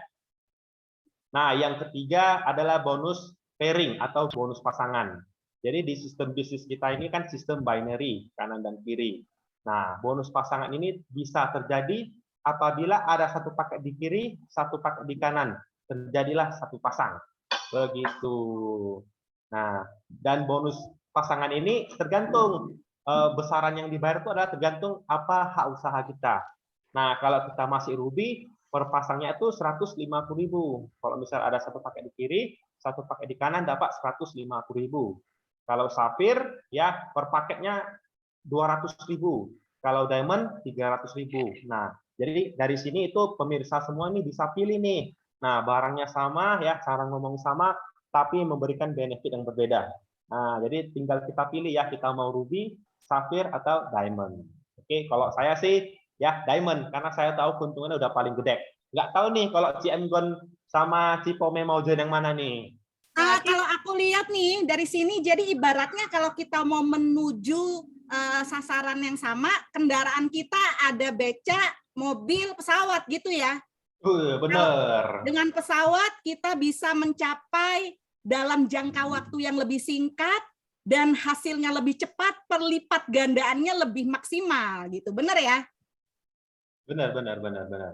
Nah, yang ketiga adalah bonus pairing atau bonus pasangan. Jadi di sistem bisnis kita ini kan sistem binary, kanan dan kiri. Nah, bonus pasangan ini bisa terjadi apabila ada satu paket di kiri, satu paket di kanan. Terjadilah satu pasang. Begitu. Nah, dan bonus pasangan ini tergantung besaran yang dibayar itu adalah tergantung apa hak usaha kita. Nah, kalau kita masih ruby, per pasangnya itu 150.000. Kalau misal ada satu paket di kiri, satu paket di kanan dapat 150.000. Kalau safir ya per paketnya 200.000. Kalau diamond 300.000. Nah, jadi dari sini itu pemirsa semua ini bisa pilih nih. Nah, barangnya sama ya, cara ngomong sama tapi memberikan benefit yang berbeda. Nah, jadi tinggal kita pilih ya, kita mau ruby, safir atau diamond. Oke, kalau saya sih ya diamond karena saya tahu keuntungannya udah paling gede. Nggak tahu nih kalau Ci Enggon sama Ci Pome mau join yang mana nih? Kalau aku lihat nih dari sini, jadi ibaratnya kalau kita mau menuju sasaran yang sama, kendaraan kita ada beca, mobil, pesawat gitu ya. Benar. Dengan pesawat kita bisa mencapai dalam jangka waktu yang lebih singkat dan hasilnya lebih cepat, perlipat gandaannya lebih maksimal gitu. Benar ya? Benar.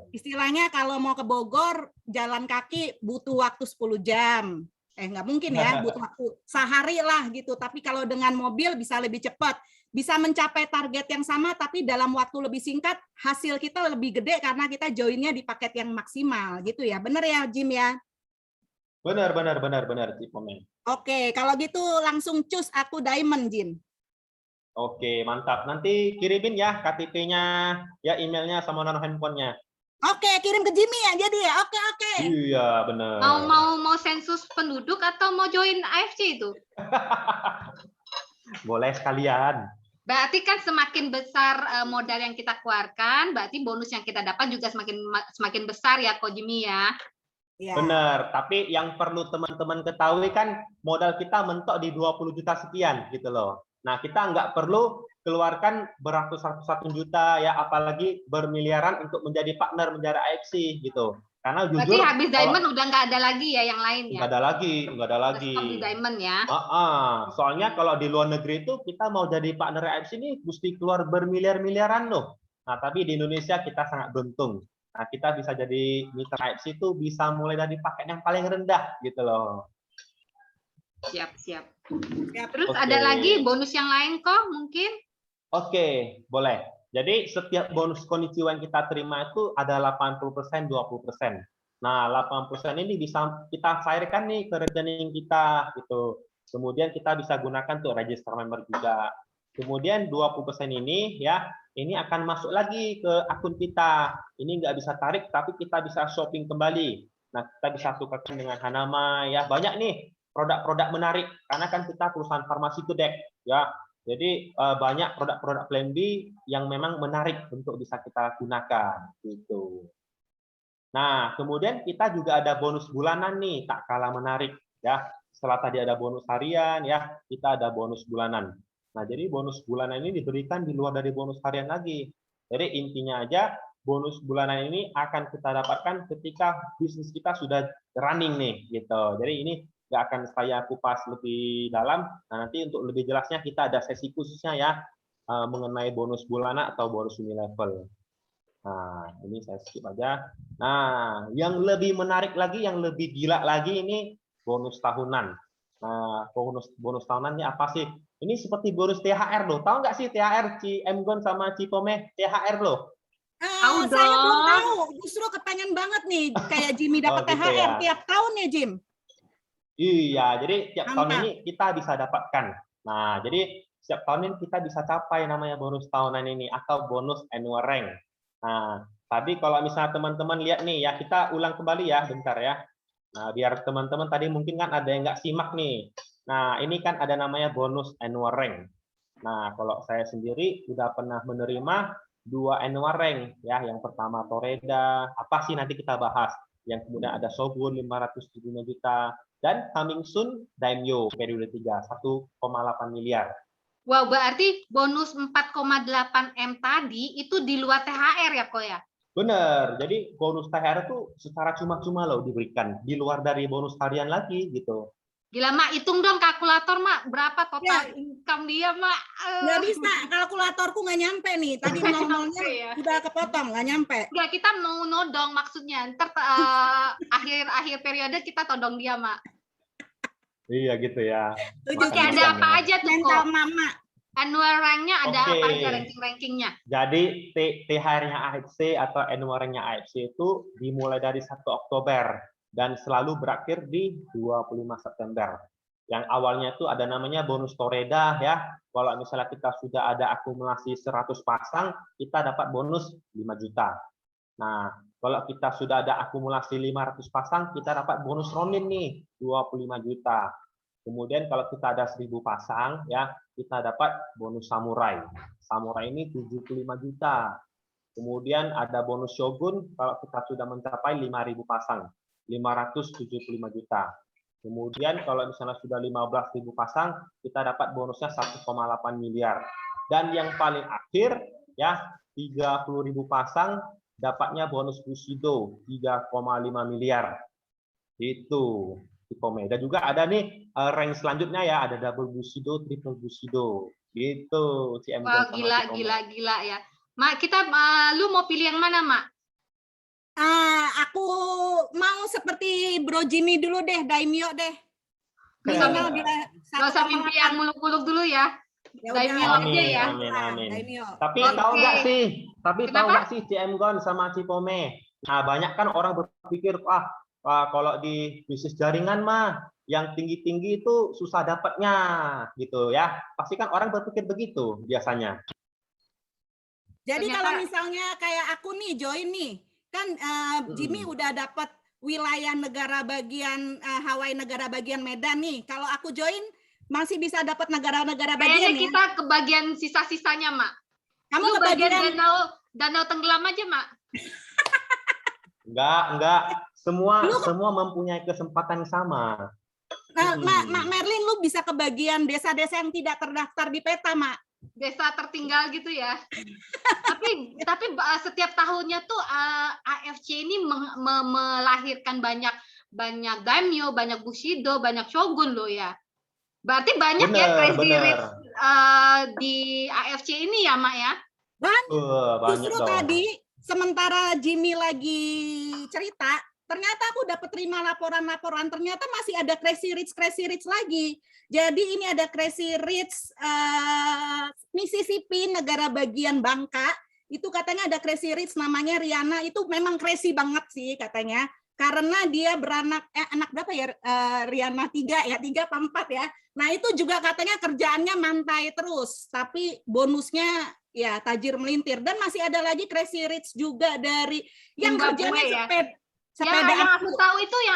Istilahnya kalau mau ke Bogor jalan kaki butuh waktu 10 jam. Nggak mungkin ya, butuh waktu sehari lah gitu. Tapi kalau dengan mobil bisa lebih cepat. Bisa mencapai target yang sama, tapi dalam waktu lebih singkat, hasil kita lebih gede karena kita joinnya di paket yang maksimal gitu ya. Benar ya, Jim ya? Benar, Ci Pome. Oke, kalau gitu langsung cus aku diamond, Jim. Oke, mantap. Nanti kirimin ya KTP-nya, ya emailnya sama nomor handphonenya. Oke, kirim ke Jimmy ya jadi ya. Oke. Iya, benar. Mau sensus penduduk atau mau join AFC itu? Boleh sekalian. Berarti kan semakin besar modal yang kita keluarkan, berarti bonus yang kita dapat juga semakin besar ya, Ko Jimmy ya. Ya. Benar, tapi yang perlu teman-teman ketahui kan modal kita mentok di 20 juta sekian gitu loh. Nah, kita nggak perlu keluarkan beratus-ratusan juta ya, apalagi bermiliaran untuk menjadi partner menjadi AFC gitu. Karena jujur berarti habis diamond udah nggak ada lagi ya yang lain ya? Nggak ada lagi. Stop di diamond ya? Soalnya kalau di luar negeri itu kita mau jadi partner AFC ini mesti keluar bermiliar-miliaran loh. Nah, tapi di Indonesia kita sangat beruntung. Nah, kita bisa jadi mitra AFC itu bisa mulai dari paket yang paling rendah gitu loh. Siap. Terus ada lagi bonus yang lain kok mungkin? Oke, boleh. Jadi setiap bonus konnichiwa yang kita terima itu ada 80%, 20%. Nah, 80% ini bisa kita cairkan nih ke rekening kita gitu. Kemudian kita bisa gunakan untuk register member juga. Kemudian 20% ini ya, ini akan masuk lagi ke akun kita. Ini nggak bisa tarik, tapi kita bisa shopping kembali. Nah, kita bisa tukarkan dengan Hanama ya. Banyak nih produk-produk menarik karena kan kita perusahaan farmasi gede ya. Jadi banyak produk-produk Plan B yang memang menarik untuk bisa kita gunakan gitu. Nah, kemudian kita juga ada bonus bulanan nih, tak kalah menarik ya. Setelah tadi ada bonus harian ya, kita ada bonus bulanan. Nah, jadi bonus bulanan ini diberikan di luar dari bonus harian lagi. Jadi intinya aja bonus bulanan ini akan kita dapatkan ketika bisnis kita sudah running nih gitu. Jadi ini nggak akan saya kupas lebih dalam. Nah, nanti untuk lebih jelasnya kita ada sesi khususnya ya mengenai bonus bulanan atau bonus unilevel. Nah, ini saya skip aja. Nah, yang lebih menarik lagi, yang lebih gila lagi ini bonus tahunan. Nah, bonus tahunan ini apa sih? Ini seperti bonus THR loh. Tahu nggak sih THR Ci Enggon sama Ci Pome? THR loh. Tahu Saya belum dong. tahu. Justru kepengen banget nih kayak Jimmy dapat gitu THR ya. tiap tahun ya, Jim. Iya, jadi tiap tahun Mantap. ini kita bisa dapatkan. Nah, jadi setiap tahun ini kita bisa capai namanya bonus tahunan ini atau bonus annual rank. Nah, tadi kalau misalnya teman-teman lihat nih ya, kita ulang kembali ya, bentar ya. Nah, biar teman-teman tadi mungkin kan ada yang nggak simak nih. Nah, ini kan ada namanya bonus annual rank. Nah, kalau saya sendiri sudah pernah menerima 2 annual rank ya. Yang pertama Toreda, apa sih nanti kita bahas. yang kemudian ada Shogun 575 juta, dan coming soon Daimyo periode 3 1,8 miliar. Wow, berarti bonus 4,8 M tadi itu di luar THR ya, Ko ya? Bener, jadi bonus THR itu secara cuma-cuma loh diberikan, di luar dari bonus harian lagi gitu. Gila, Mak, hitung dong kalkulator, Mak. Berapa total Ya. income dia, Mak? Nggak bisa, kalkulatorku nggak nyampe nih. Tadi nol-nolnya ya. udah kepotong, nggak nyampe. Enggak, kita mau nodong maksudnya. Ntar akhir periode kita todong dia, Mak. Iya gitu ya. Tujuh Oke, ada apa aja tuh, mental Ko? mama. Annual rank-nya ada Oke. apa aja ranking-rankingnya? Jadi THR-nya AFC atau annual rank-nya AFC itu dimulai dari 1 Oktober dan selalu berakhir di 25 September. Yang awalnya itu ada namanya bonus Toreda ya. Kalau misalnya kita sudah ada akumulasi 100 pasang, kita dapat bonus 5 juta. Nah, kalau kita sudah ada akumulasi 500 pasang, kita dapat bonus Ronin nih, 25 juta. Kemudian kalau kita ada 1000 pasang, ya kita dapat bonus Samurai. Samurai ini 75 juta. Kemudian ada bonus Shogun, kalau kita sudah mencapai 5.000 pasang, 575 juta. Kemudian kalau misalnya sudah 15.000 pasang, kita dapat bonusnya 1,8 miliar. Dan yang paling akhir, ya 30.000 pasang, dapatnya bonus Bushido 3,5 miliar. Itu di Komeda juga ada nih rank selanjutnya ya, ada double Bushido, triple Bushido. Gitu si M. Wah, gila ya. Mak, lu mau pilih yang mana, Mak? Aku mau seperti Bro Jimmy dulu deh, Daimyo deh. Minimal Nggak usah mimpi yang muluk-muluk dulu ya. Daimyo aja ya. Amin. Daimyo. Tapi Oke. tahu nggak sih? Kenapa? Tahu nggak sih CM Gon sama Cipome? Nah, banyak kan orang berpikir, kalau di bisnis jaringan mah yang tinggi-tinggi itu susah dapatnya gitu ya. Pasti kan orang berpikir begitu biasanya. Jadi Ternyata- kalau misalnya kayak aku nih join nih, kan Jimmy udah dapat wilayah negara bagian Hawaii negara bagian Medan nih. Kalau aku join masih bisa dapat negara-negara bagian Kayaknya ya. kita kebagian sisa-sisanya, Mak. Kamu Lu bagian kebagian danau tenggelam aja, Mak. Enggak. Semua mempunyai kesempatan yang sama. Mak Merlin, lu bisa kebagian desa-desa yang tidak terdaftar di peta, Mak. Desa tertinggal gitu ya. tapi setiap tahunnya tuh AFC ini melahirkan banyak daimyo, banyak bushido, banyak shogun loh ya. Berarti banyak ya crazy rich di AFC ini ya, Mak ya. Banyak Justru dong. tadi sementara Jimmy lagi cerita, ternyata aku dapat terima laporan-laporan, ternyata masih ada crazy rich lagi. Jadi ini ada crazy rich Mississippi, negara bagian Bangka. Itu katanya ada crazy rich namanya Rihanna, itu memang crazy banget sih katanya. Karena dia beranak, anak berapa ya Rihanna? 3 apa 4 ya. Nah itu juga katanya kerjaannya mantai terus, tapi bonusnya ya tajir melintir. Dan masih ada lagi crazy rich juga dari yang Zimbabwe kerjanya ya. sepeda. Yang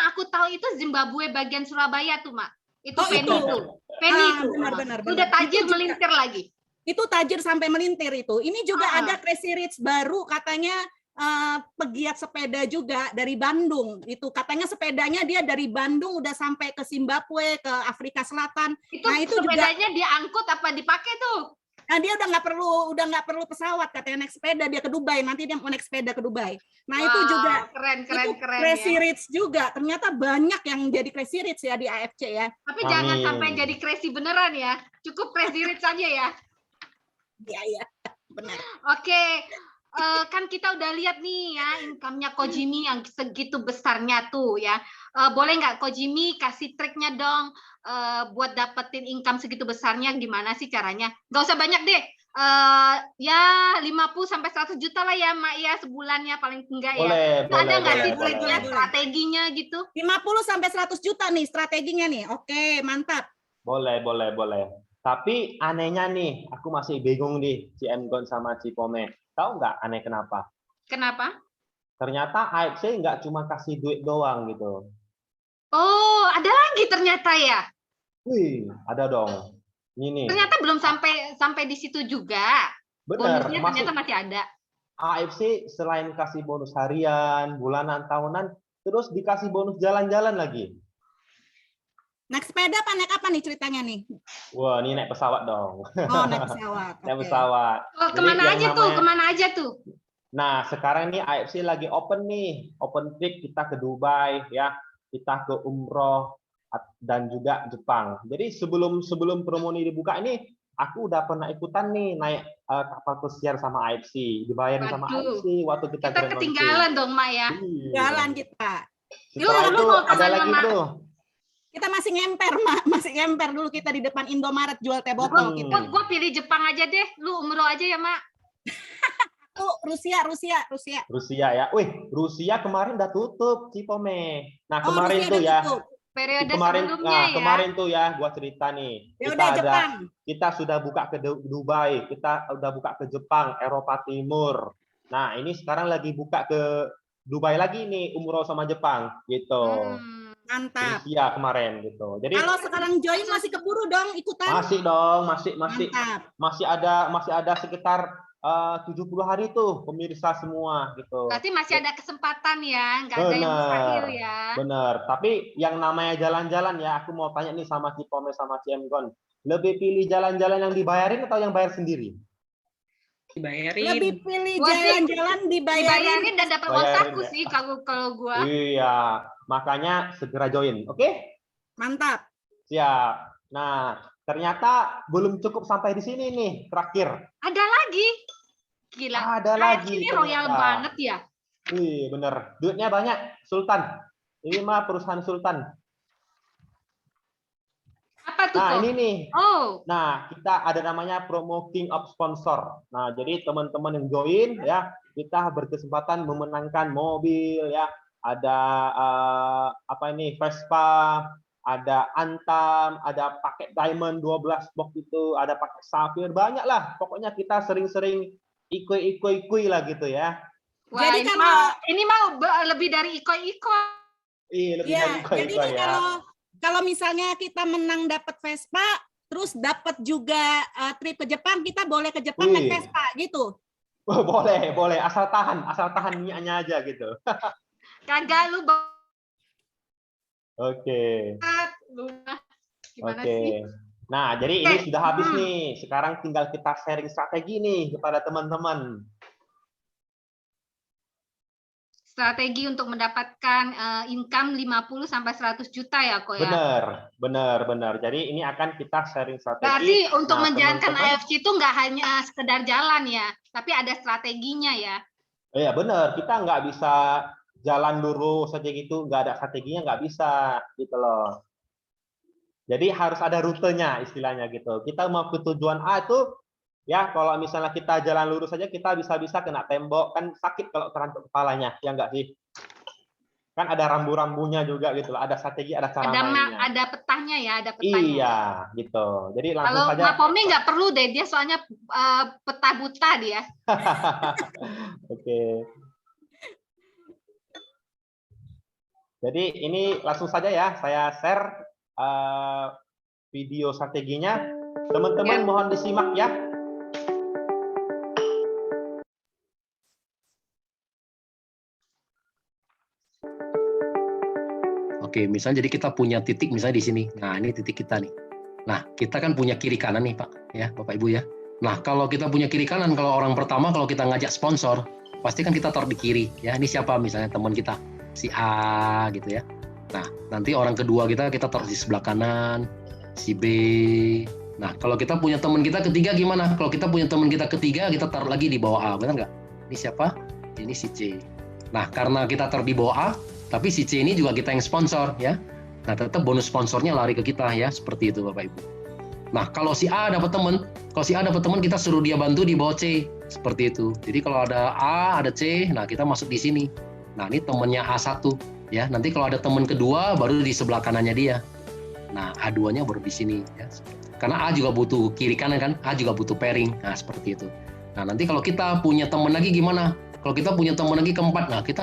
aku tahu itu Zimbabwe bagian Surabaya tuh, Mak. Itu Oh, Penny itu. itu. Penny itu. Benar. Udah tajir Itu juga- melintir lagi. Itu tajir sampai melintir itu. Ini juga ada crazy rich baru katanya pegiat sepeda juga dari Bandung. Itu katanya sepedanya dia dari Bandung udah sampai ke Zimbabwe, ke Afrika Selatan. Itu Nah, itu juga sepedanya diangkut apa dipakai tuh? nah, dia udah nggak perlu pesawat katanya, naik sepeda dia ke Dubai. Nanti dia mau naik sepeda ke Dubai. Nah, itu Wow, juga keren itu ya. crazy rich juga. Ternyata banyak yang jadi crazy rich ya di AFC ya. Tapi jangan sampai jadi crazy beneran ya. Cukup crazy rich saja ya. Iya, benar. Oke. Kan kita udah lihat nih ya income-nya Kojimi yang segitu besarnya tuh ya. Boleh nggak Kojimi kasih triknya dong buat dapetin income segitu besarnya, gimana sih caranya? Nggak usah banyak deh. Ya 50 sampai 100 juta lah ya, Mak ya, sebulannya paling enggak ya. Ada nggak sih triknya, strateginya gitu? 50 sampai 100 juta nih strateginya nih. Oke, mantap. Boleh. Tapi anehnya nih, aku masih bingung nih, CM Gon sama Cipome. Tahu nggak aneh kenapa? Kenapa? Ternyata AFC nggak cuma kasih duit doang gitu. Oh, ada lagi ternyata ya. Wih, ada dong. Ini. Ternyata belum sampai di situ juga. Benar. Bonusnya ternyata masih ada. AFC selain kasih bonus harian, bulanan, tahunan, terus dikasih bonus jalan-jalan lagi. Naik sepeda apa naik apa nih ceritanya nih? Wah, ini naik pesawat dong. Oh, naik pesawat. Naik Oke. pesawat. Oh, Jadi kemana yang aja tuh? namanya- Kemana aja tuh? Nah, sekarang ini AFC lagi open nih, open trip kita ke Dubai ya, kita ke umroh dan juga Jepang. Jadi sebelum promo ini dibuka ini, aku udah pernah ikutan nih naik kapal pesiar sama AFC, dibayarin sama Waduh. AFC waktu kita Kita Grand Launching. ketinggalan dong, Mak ya. Iya. Jalan kita. Setelah Lu itu mau ada kemana, lagi Mak? tuh. Kita masih ngemper, Mak. Masih ngemper dulu kita di depan Indomaret jual teh botol kita. Gue pilih Jepang aja deh. Lu umroh aja ya, Mak. Tuh, Rusia. Rusia ya. Wih, Rusia kemarin udah tutup, Cipome. Nah, Oh, kemarin Rusia tuh udah ya. tutup. Periode Kemarin, sebelumnya ya. kemarin tuh ya, gua cerita nih. Ya udah Jepang. Kita sudah buka ke Dubai, kita udah buka ke Jepang, Eropa Timur. Nah, ini sekarang lagi buka ke Dubai lagi nih, umroh sama Jepang, gitu. Mantap. Rusia kemarin, gitu. Jadi Kalau sekarang join masih keburu dong ikutan. masih dong, masih Mantap. masih ada sekitar 70 hari tuh pemirsa semua, gitu. Berarti masih ada kesempatan ya, nggak ada yang Benar. mustahil ya. Bener, tapi yang namanya jalan-jalan ya, aku mau tanya nih sama Cipome sama Ciemgon, lebih pilih jalan-jalan yang dibayarin atau yang bayar sendiri? Dibayarin. Lebih pilih Gua sih jalan-jalan dibayarin. Dibayarin dan dapat uang Bayarin saku ya. sih kalau gua. Iya, makanya segera join, oke? Mantap. Siap. Nah, ternyata belum cukup sampai di sini nih, terakhir. Ada lagi. Gila. Ada lagi. Ini royal ternyata. banget ya. Wih, bener. Duitnya banyak, Sultan. Ini mah perusahaan Sultan. Apa tuh? Nah, Kok? ini nih. Oh, Nah, kita ada namanya promo King of Sponsor. Nah, jadi teman-teman yang join ya, kita berkesempatan memenangkan mobil ya. Ada apa ini? Vespa, ada Antam, ada paket Diamond 12 box itu, ada paket Sapphire, banyak lah. Pokoknya kita sering-sering ikoi lah gitu ya. wah, Jadi ini mau lebih dari iko-iko. Iya, lebih Iya, dari jadi ikoi ya. kalau misalnya kita menang dapat Vespa, terus dapat juga trip ke Jepang, kita boleh ke Jepang naik Wih. Vespa gitu. Oh, boleh, asal tahan niatnya aja gitu. Kagak lu Oke. banget. Lu gimana Oke. sih? Nah, jadi ini Oke. sudah habis nih. Sekarang tinggal kita sharing strategi nih kepada teman-teman. Strategi untuk mendapatkan income 50 sampai 100 juta ya, kok ya. Benar. Jadi ini akan kita sharing strategi. Berarti untuk Nah, menjalankan teman-teman- AFC itu nggak hanya sekedar jalan ya, tapi ada strateginya ya. Iya, benar. Kita nggak bisa jalan lurus saja gitu, nggak ada strateginya, nggak bisa gitu loh. Jadi harus ada rutenya istilahnya gitu. Kita mau ke tujuan A itu, ya kalau misalnya kita jalan lurus saja kita bisa-bisa kena tembok, kan sakit kalau terantuk kepalanya, ya nggak sih? Kan ada rambu-rambunya juga gitu loh. Ada strategi, ada cara mainnya. Ada petanya ya, ada petanya. Iya, gitu. Jadi langsung Kalau saja. Mapomi nggak perlu deh, dia soalnya peta buta dia. Oke. Jadi ini langsung saja ya, saya share video strateginya. Teman-teman mohon disimak ya. Oke, misalnya jadi kita punya titik misalnya di sini. Nah, ini titik kita nih. Nah, kita kan punya kiri kanan nih, Pak. Ya, Bapak Ibu ya. Nah, kalau kita punya kiri kanan, kalau orang pertama kalau kita ngajak sponsor, pasti kan kita taruh di kiri. Ya, ini siapa misalnya teman kita, si A gitu ya. Nah, nanti orang kedua kita taruh di sebelah kanan, si B. Nah, kalau kita punya teman kita ketiga gimana? Kalau kita punya teman kita ketiga, kita taruh lagi di bawah A, benar nggak? Ini siapa? Ini si C. Nah, karena kita taruh di bawah A, tapi si C ini juga kita yang sponsor ya. Nah, tetap bonus sponsornya lari ke kita ya, seperti itu Bapak Ibu. Nah, kalau si A dapat teman, kita suruh dia bantu di bawah C, seperti itu. Jadi kalau ada A, ada C, nah kita masuk di sini. Nah, ini temannya A1 ya. Nanti kalau ada teman kedua baru di sebelah kanannya dia. Nah, A2-nya baru di sini ya. Karena A juga butuh kiri kanan kan, A juga butuh pairing. Nah, seperti itu. Nah, nanti kalau kita punya teman lagi gimana? Kalau kita punya teman lagi keempat, nah kita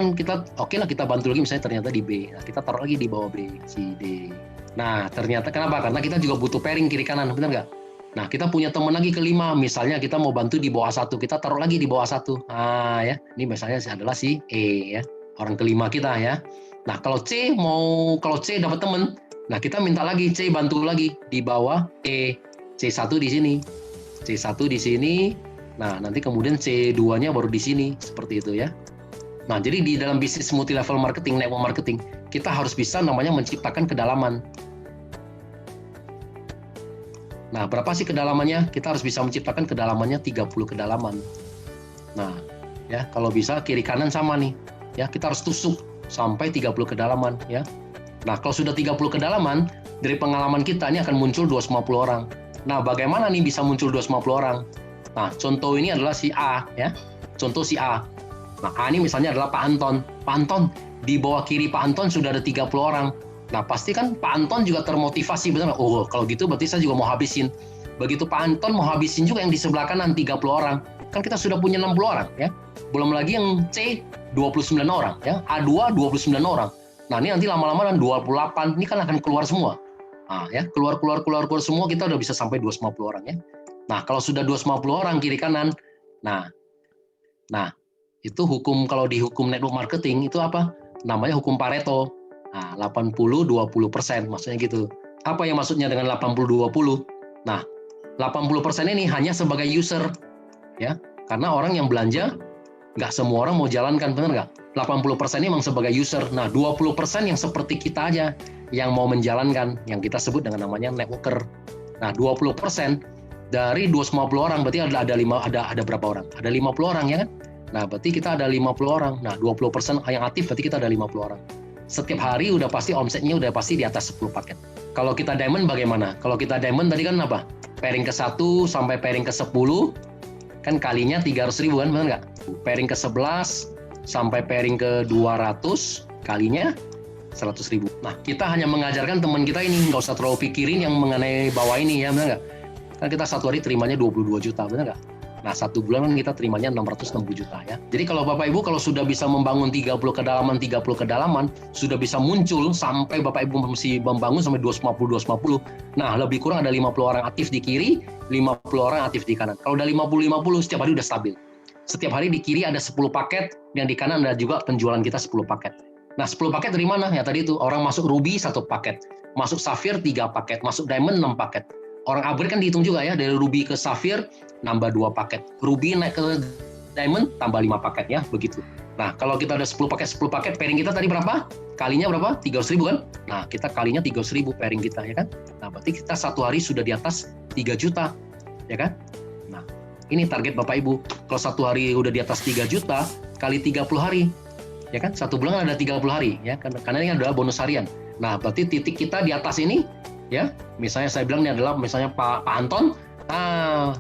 oke lah kita bantu lagi misalnya ternyata di B. Nah, kita taruh lagi di bawah B, C, D. Nah, ternyata kenapa? Karena kita juga butuh pairing kiri kanan, benar nggak? Nah, kita punya teman lagi kelima, misalnya kita mau bantu di bawah A1, kita taruh lagi di bawah A1. Nah, ya, ini misalnya adalah si E ya, orang kelima kita ya. Nah, kalau C dapat teman, nah kita minta lagi C bantu lagi di bawah C1 di sini. C1 di sini. Nah, nanti kemudian C2-nya baru di sini, seperti itu ya. Nah, jadi di dalam bisnis multi level marketing, network marketing, kita harus bisa namanya menciptakan kedalaman. Nah, berapa sih kedalamannya? Kita harus bisa menciptakan kedalamannya 30 kedalaman. Nah, ya kalau bisa kiri kanan sama nih. Ya, kita harus tusuk sampai 30 kedalaman ya. Nah, kalau sudah 30 kedalaman, dari pengalaman kita ini akan muncul 250 orang. Nah, bagaimana nih bisa muncul 250 orang? Nah, contoh ini adalah si A ya. Contoh si A. Nah, A ini misalnya adalah Pak Anton. Pak Anton, di bawah kiri Pak Anton sudah ada 30 orang. Nah, pasti kan Pak Anton juga termotivasi, benar. Oh, kalau gitu berarti saya juga mau habisin. Begitu Pak Anton mau habisin juga yang di sebelah kanan 30 orang. Kan kita sudah punya 60 orang ya. Belum lagi yang C 29 orang ya. A2 29 orang. Nah, ini nanti lama-lama 28 ini kan akan keluar semua. Nah, ya, keluar semua kita udah bisa sampai 250 orang ya. Nah, kalau sudah 250 orang kiri kanan. Nah, itu hukum, kalau di hukum network marketing itu apa? Namanya hukum Pareto. Nah, 80-20%, maksudnya gitu. Apa yang maksudnya dengan 80-20? Nah, 80% ini hanya sebagai user, ya. Karena orang yang belanja, nggak semua orang mau jalankan, benar nggak? 80% ini memang sebagai user. Nah, 20% yang seperti kita aja, yang mau menjalankan, yang kita sebut dengan namanya networker. Nah, 20% dari 250 orang, berarti ada berapa orang? Ada 50 orang, ya kan? Nah, berarti kita ada 50 orang. Nah, 20% yang aktif, berarti kita ada 50 orang. Setiap hari udah pasti omsetnya udah pasti di atas 10 paket. Kalau kita diamond bagaimana? Kalau kita diamond tadi kan apa? Pairing ke 1 sampai pairing ke 10 kan kalinya 300.000 kan, benar nggak? Pairing ke 11 sampai pairing ke 200 kalinya 100.000. Nah, kita hanya mengajarkan teman kita ini, nggak usah terlalu pikirin yang mengenai bawah ini ya, benar nggak? Kan kita satu hari terimanya 22 juta, benar nggak? Nah, satu bulan kan kita terimanya 660 juta ya. Jadi kalau Bapak Ibu kalau sudah bisa membangun 30 kedalaman, sudah bisa muncul sampai Bapak Ibu mesti membangun sampai 250. Nah, lebih kurang ada 50 orang aktif di kiri, 50 orang aktif di kanan. Kalau udah 50 setiap hari udah stabil. Setiap hari di kiri ada 10 paket, yang di kanan ada juga penjualan kita 10 paket. Nah, 10 paket dari mana? Ya tadi itu, orang masuk ruby 1 paket, masuk safir 3 paket, masuk diamond 6 paket. Orang upgrade kan dihitung juga ya, dari ruby ke safir nambah 2 paket, ruby naik ke diamond tambah 5 paket ya, begitu. Nah, kalau kita ada 10 paket, pairing kita tadi berapa? Kalinya berapa? 300.000 kan? Nah, kita kalinya 300.000 pairing kita ya kan? Nah, berarti kita satu hari sudah di atas 3 juta, ya kan? Nah, ini target Bapak Ibu. Kalau satu hari udah di atas 3 juta, kali 30 hari, ya kan? Satu bulan ada 30 hari, ya, karena ini adalah bonus harian. Nah, berarti titik kita di atas ini, ya, misalnya saya bilang ini adalah misalnya Pak Anton,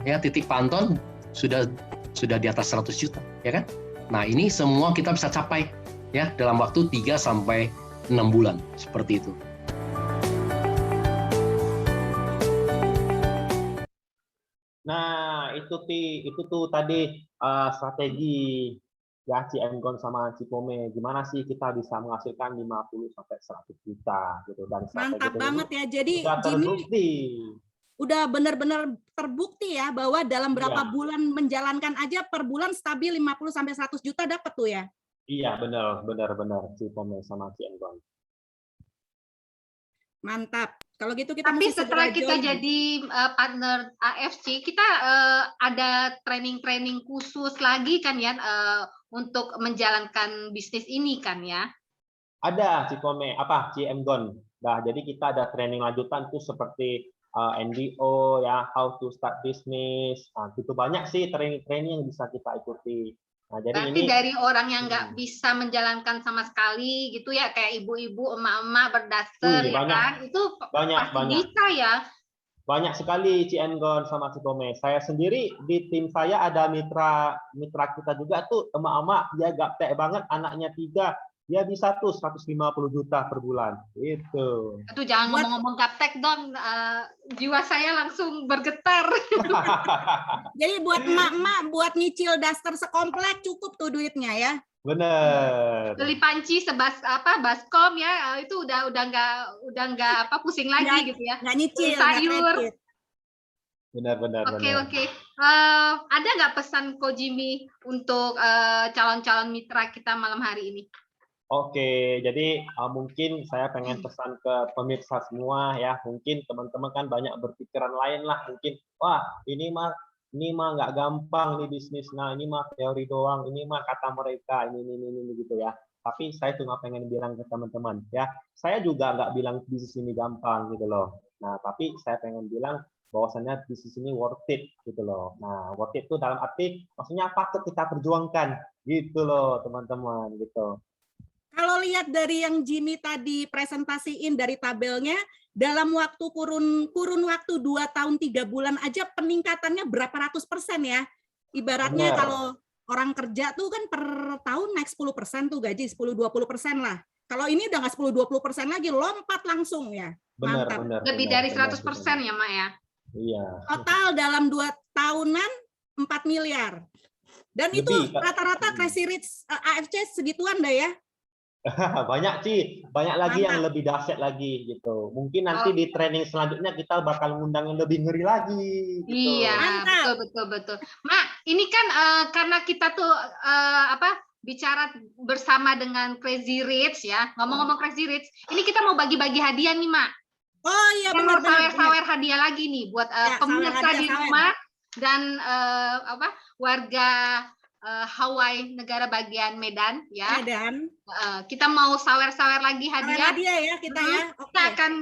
ya titik Pak Anton sudah di atas 100 juta, ya kan? Nah, ini semua kita bisa capai ya dalam waktu 3 sampai 6 bulan seperti itu. Nah, itu tuh tadi strategi ya Ciengon sama Cipome. Gimana sih kita bisa menghasilkan 50 sampai 100 juta gitu, dan Mantap banget ya. Jadi sudah terbukti. Udah benar-benar terbukti ya bahwa dalam berapa Iya. bulan menjalankan aja per bulan stabil 50 sampai 100 juta dapat tuh ya. Iya, benar Cipome sama Ciengon. Mantap. Kalau gitu kita Tapi mesti setelah segera kita join. jadi partner AFC, kita ada training-training khusus lagi kan ya untuk menjalankan bisnis ini kan ya? Ada Cipome, Ciengon. Nah, jadi kita ada training lanjutan tuh seperti NDO ya, how to start business. Nah, itu banyak sih training yang bisa kita ikuti. Nah, jadi Berarti ini dari orang yang nggak bisa menjalankan sama sekali gitu ya, kayak ibu-ibu, emak-emak berdaster ya banyak, kan, itu banyak. bisa ya. Banyak sekali Ciengon sama Cipome. Saya sendiri di tim saya ada mitra kita juga tuh, emak-emak, dia gaptek banget, anaknya 3, dia bisa tuh 150 juta per bulan. Itu. Aduh, jangan ngomong-ngomong gaptek dong, jiwa saya langsung bergetar. Jadi buat emak-emak buat nyicil daster sekomplek cukup tuh duitnya ya. Bener. Beli panci baskom ya, itu udah nggak pusing lagi gitu ya. Nggak nyicil, sayur. Benar. Oke. Ada nggak pesan Ko Jimmy untuk calon-calon mitra kita malam hari ini? Oke, jadi mungkin saya pengen pesan ke pemirsa semua ya, mungkin teman-teman kan banyak berpikiran lain lah, mungkin wah ini mah nggak gampang nih bisnis, nah ini mah teori doang, ini mah kata mereka, ini gitu ya. Tapi saya cuma pengen bilang ke teman-teman ya, saya juga nggak bilang bisnis ini gampang gitu loh. Nah, tapi saya pengen bilang bahwasannya bisnis ini worth it gitu loh. Nah, worth it itu dalam arti maksudnya patut kita perjuangkan gitu loh teman-teman gitu. Kalau lihat dari yang Jimmy tadi presentasiin dari tabelnya, dalam waktu kurun waktu 2 tahun 3 bulan aja peningkatannya berapa ratus persen ya. Ibaratnya Benar. kalau orang kerja tuh kan per tahun naik 10% tuh gaji, 10-20% lah. Kalau ini udah nggak 10-20% lagi, lompat langsung ya. Benar, Mantap. benar. Lebih dari 100% ya, Mak ya. Iya. Total dalam 2 tahunan 4 miliar. Dan itu Lebih, Kak. rata-rata Crazy Rich AFC segituan dah ya. Banyak sih, banyak lagi yang Mantap. lebih dahsyat lagi gitu. Mungkin nanti di training selanjutnya kita bakal ngundang yang lebih ngeri lagi. Gitu. Iya, Mantap. betul. Mak, ini kan karena kita tuh bicara bersama dengan Crazy Rich ya. Ngomong-ngomong Crazy Rich, ini kita mau bagi-bagi hadiah nih, Mak. Oh iya Kita mau benar. sawer-sawer hadiah lagi nih buat Ya, pemirsa sawer di hadiah, rumah dan warga Hawaii negara bagian Medan ya. Dan Kita mau sawer-sawer lagi hadiah. hadiah ya kita ya. Kita akan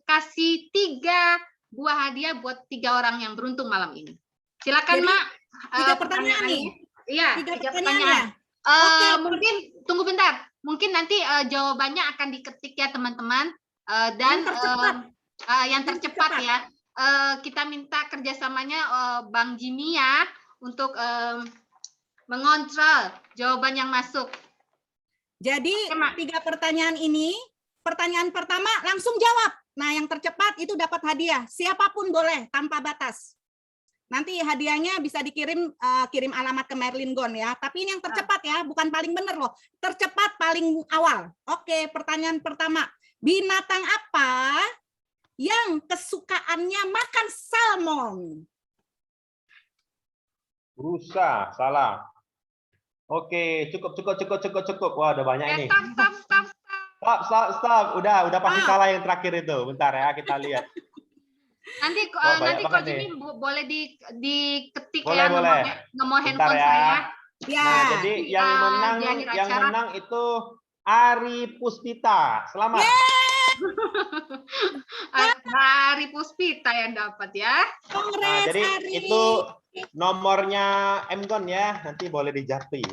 kasih 3 buah hadiah buat 3 orang yang beruntung malam ini. Silakan, Jadi, Mak. 3 pertanyaan nih. Iya, 3 3 pertanyaan. pertanyaan. Oke. Mungkin tunggu bentar. Mungkin nanti jawabannya akan diketik ya teman-teman. Dan yang tercepat ya. Kita minta kerjasamanya Bang Jimmy ya untuk mengontrol jawaban yang masuk. Jadi Oke, 3 pertanyaan ini, pertanyaan pertama langsung jawab. Nah, yang tercepat itu dapat hadiah. Siapapun boleh, tanpa batas. Nanti hadiahnya bisa dikirim kirim alamat ke Merlin Gone ya. Tapi ini yang tercepat ya, bukan paling benar loh. Tercepat paling awal. Oke, pertanyaan pertama. Binatang apa yang kesukaannya makan salmon? Rusa, salah. Oke, cukup. Wah, udah banyak ini. Stop. Udah pasti salah yang terakhir itu. Bentar ya, kita lihat. Nanti Wah, banyak nanti Kak banget Jimmy boleh diketik Boleh, ya boleh. nomor Bentar handphone ya. saya. Ya. Nah, jadi yang menang di akhir acara. menang itu Ari Puspita. Selamat. Hari Puspita yang dapat ya. Nah, jadi Ari. itu nomornya Mgon ya, nanti boleh dijapri.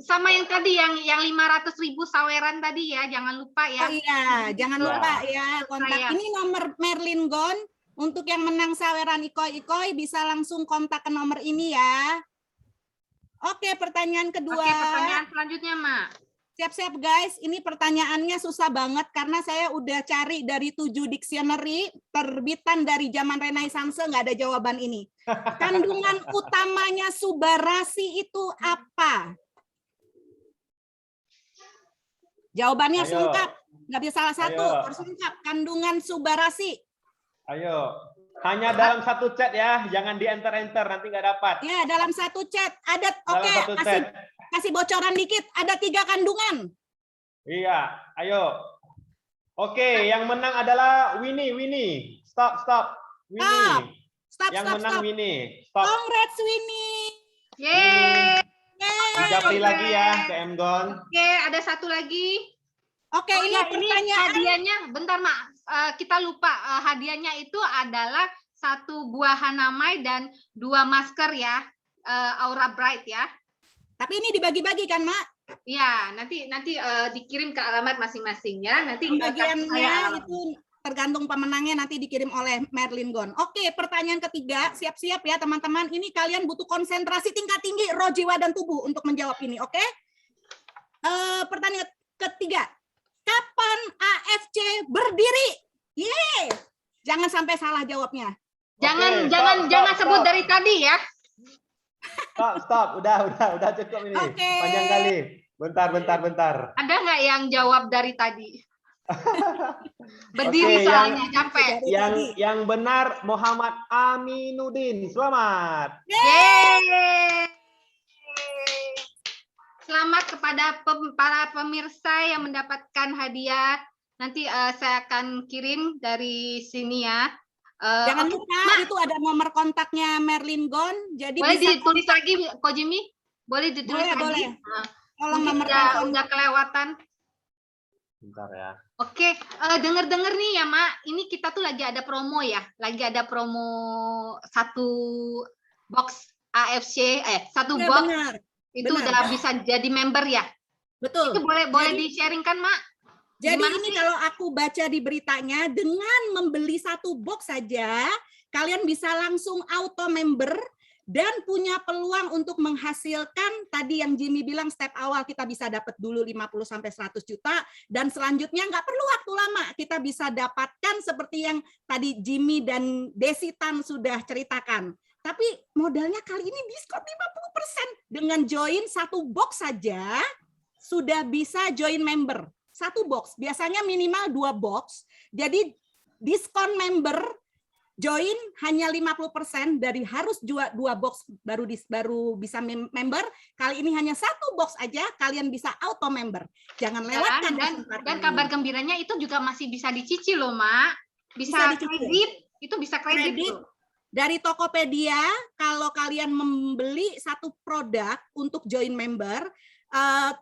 Sama yang tadi yang 500.000 saweran tadi ya, jangan lupa ya. Oh iya, jangan lupa ya kontak. Ini nomor Merlin Gone. Untuk yang menang saweran Ikoy bisa langsung kontak ke nomor ini ya. Oke, pertanyaan kedua. Oke, pertanyaan selanjutnya, Mak. Siap-siap guys, ini pertanyaannya susah banget karena saya udah cari dari 7 dictionary terbitan dari zaman Renaissance, nggak ada jawaban ini. Kandungan utamanya subarasi itu apa? Jawabannya Ayo. singkat, nggak bisa salah satu, Ayo. harus lengkap. Kandungan subarasi. Ayo, hanya dalam satu chat ya, jangan di enter nanti nggak dapat. Ya, dalam satu chat ada. Dalam Oke, satu chat. kasih bocoran dikit. Ada 3 kandungan. Iya, ayo. Oke, yang menang adalah Winnie. Stop. Winnie. Stop. Yang menang Winnie. Stop. Congrats Winnie. Yeay. Dijapri lagi ya ke Mgon. Oke, ada satu lagi. Oke, ini Ini pertanyaan. hadiahnya, bentar Mak, kita lupa hadiahnya itu adalah 1 buah hanamai dan 2 masker ya, Aura Bright ya. Tapi ini dibagi-bagi kan, Mak? Iya, nanti dikirim ke alamat masing-masing ya. Nanti Pembagiannya itu tergantung pemenangnya nanti dikirim oleh Merlin Gone. Oke, pertanyaan ketiga, siap-siap ya teman-teman. Ini kalian butuh konsentrasi tingkat tinggi, roh, jiwa, dan tubuh untuk menjawab ini, oke? Pertanyaan ketiga, kapan AFC berdiri? Yeay! Jangan sampai salah jawabnya. Jangan Stop. sebut dari tadi ya. Stop. Udah cukup ini. Oke. Panjang kali. Bentar. Ada nggak yang jawab dari tadi? Oke, Berdiri soalnya capek. Yang benar Muhammad Aminuddin. Selamat. Yeay. Selamat kepada para pemirsa yang mendapatkan hadiah. Nanti saya akan kirim dari sini ya. Jangan Oke, lupa Mak, itu ada nomor kontaknya Merlin Gon. Jadi boleh bisa ditulis lagi, Ko Jimmy? Boleh ditulis boleh, lagi? boleh. Nah, Tolong mungkin nomor telepon. udah kelewatan. Bentar ya. Oke, denger-denger nih ya, Mak. Ini kita tuh lagi ada promo ya. Lagi ada promo satu box AFC, satu Ya, box benar. itu benar. udah bisa jadi member ya. Betul. Itu boleh Jadi- di-sharing kan, Mak? Jadi Gimana ini sih? kalau aku baca di beritanya, dengan membeli satu box saja, kalian bisa langsung auto member dan punya peluang untuk menghasilkan tadi yang Jimmy bilang step awal kita bisa dapat dulu 50-100 juta dan selanjutnya nggak perlu waktu lama, kita bisa dapatkan seperti yang tadi Jimmy dan Desitan sudah ceritakan. Tapi modalnya kali ini diskon 50%. Dengan join satu box saja sudah bisa join member. Satu box, biasanya minimal 2 box. Jadi diskon member join hanya 50% dari harus 2 box baru bisa member. Kali ini hanya 1 box aja kalian bisa auto member. Jangan lewatkan kesempatan Dan ini. kabar gembiranya itu juga masih bisa dicicil loh, Mak. Bisa Bisa dicicil. kredit, itu bisa kredit Kredit. loh. Dari Tokopedia, kalau kalian membeli satu produk untuk join member,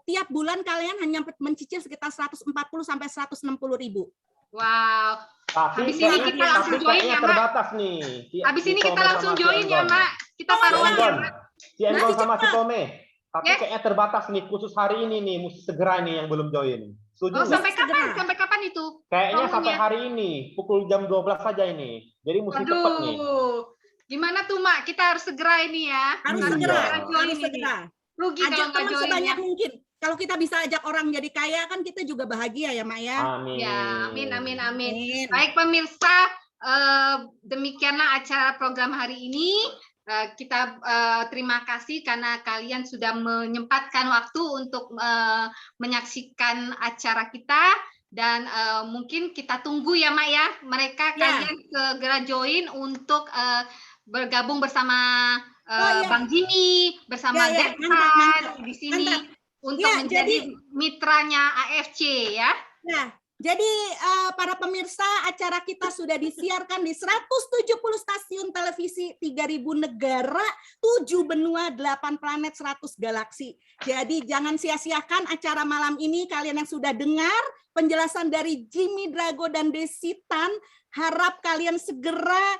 tiap bulan kalian hanya mencicil sekitar 140 sampai 160 ribu. Wow. Tapi Habis ini kayaknya- kita langsung tapi join kayaknya ya, Mak. terbatas nih. Habis ini kita Tome langsung sama join ya, Enggon. Mak. Kita Oh, taruhan ya, Enggon. Mak. Enggon Masih sama cepat. Tome. Tapi Ya. kayaknya terbatas nih, khusus hari ini nih, mesti segera nih yang belum join. Setuju Oh, nggak? sampai kapan? Segera. Sampai kapan itu? Kayaknya promonya? sampai hari ini, pukul jam 12 saja ini. Jadi mesti cepat nih. Waduh. Gimana tuh, Mak? Kita harus segera ini ya. Harus Iya. segera, join harus ini. segera. Rugi kalau Ajak nggak teman join sebanyak ya. mungkin. Kalau kita bisa ajak orang jadi kaya kan kita juga bahagia ya, Mak ya. Amin. Ya, amin, amin, amin. Amin. Baik pemirsa, demikianlah acara program hari ini. Kita terima kasih karena kalian sudah menyempatkan waktu untuk menyaksikan acara kita dan mungkin kita tunggu ya, Mak ya. Mereka Ya. kalian segera join untuk bergabung bersama Oh, ya. Bang Jimmy, bersama Ya, ya. Depan Mantap. di sini Mantap. untuk Ya, menjadi mitranya AFC ya. Nah, jadi para pemirsa, acara kita sudah disiarkan di 170 stasiun televisi, 3.000 negara, 7 benua, 8 planet, 100 galaksi. Jadi jangan sia-siakan acara malam ini. Kalian yang sudah dengar penjelasan dari Jimmy Drago dan Desitan, harap kalian segera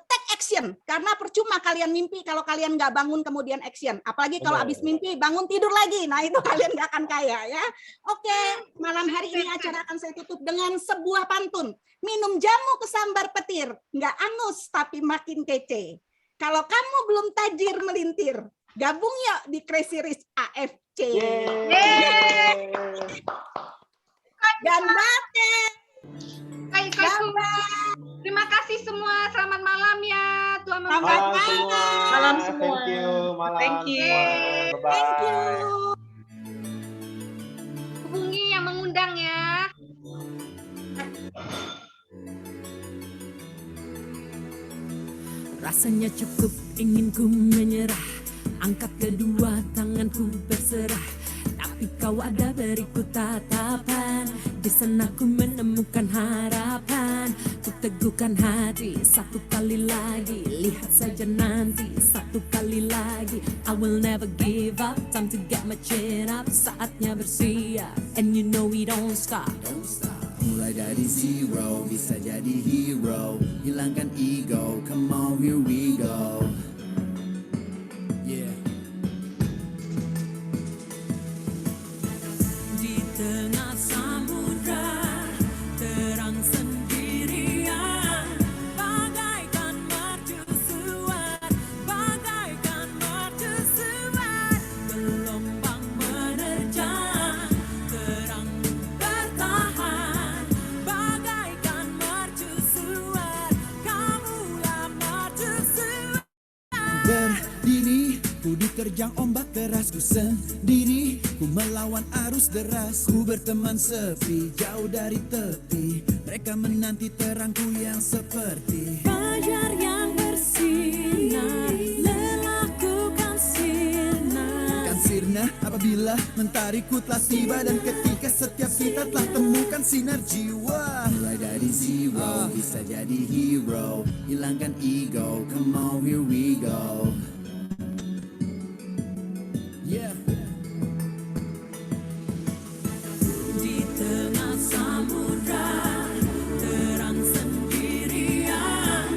take action, karena percuma kalian mimpi kalau kalian nggak bangun kemudian action, apalagi kalau Benar. habis mimpi bangun tidur lagi, nah itu kalian nggak akan kaya ya. Oke, malam hari ini acara akan saya tutup dengan sebuah pantun. Minum jamu kesambar petir, nggak angus tapi makin kece. Kalau kamu belum tajir melintir, gabung yuk di Crazy Rich AFC. Yeay. Gambate. Baik, terima kasih semua. Selamat malam ya, Tuan Selamat Malam Menteri. semua. Malam semua. Thank you. Malam Thank you. semua. Bye-bye. Thank you. Hubungi yang mengundang ya. Rasanya cukup ingin ku menyerah, angkat kedua tanganku berserah. Tapi kau ada beriku tatapan, di sana ku menemukan harapan. Ku teguhkan hati satu kali lagi, lihat saja nanti satu kali lagi. I will never give up, time to get my chin up. Saatnya bersiap, and you know we don't stop. Mulai dari zero, bisa jadi hero. Hilangkan ego, come on here we go. Yeah. Di tengah samudra terang sendirian, bagaikan mercusuar, bagaikan mercusuar. Gelombang menerjang, terang bertahan, bagaikan mercusuar. Kamulah mercusuar. Berdiri, ku diterjang ombak keras, ku sendiri, ku melawan arus deras. Ku berteman sepi, jauh dari tepi. Mereka menanti terangku yang seperti Fajar yang bersinar, lelahku kan sirna. kan sirna Saatnya apabila mentariku telah tiba dan ketika setiap kita telah temukan sinar jiwa. Mulai dari zero bisa jadi hero, hilangkan ego, come on here we go. Yeah. Di tengah samudra terang sendirian,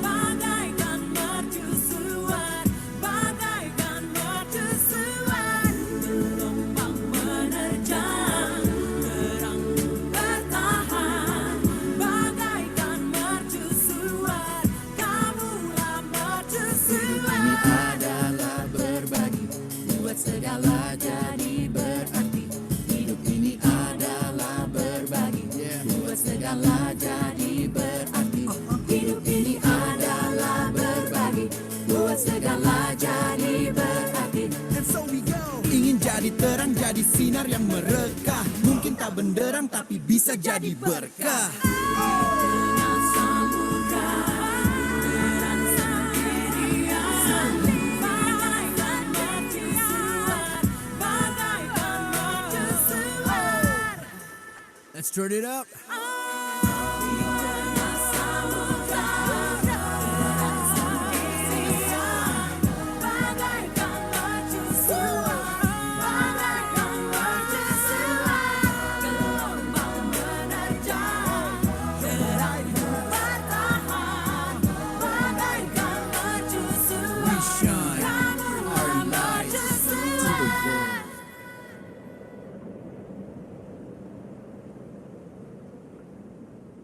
bagaikan mercusuar, bagaikan mercusuar. Gelombang menerjang, terang bertahan, bagaikan mercusuar. Kamulah mercusuar. Ini adalah berbagi, buat segala jadi berarti. Hidup ini adalah berbagi, buat segala jadi berarti. Hidup ini adalah berbagi, buat segala jadi berarti. And so we go. Ingin jadi terang, jadi sinar yang merekah. Mungkin tak benderang tapi bisa jadi berkah. Tengah samudra terang sendirian, bagaikan mercusuar, bagaikan mercusuar. Let's turn it up.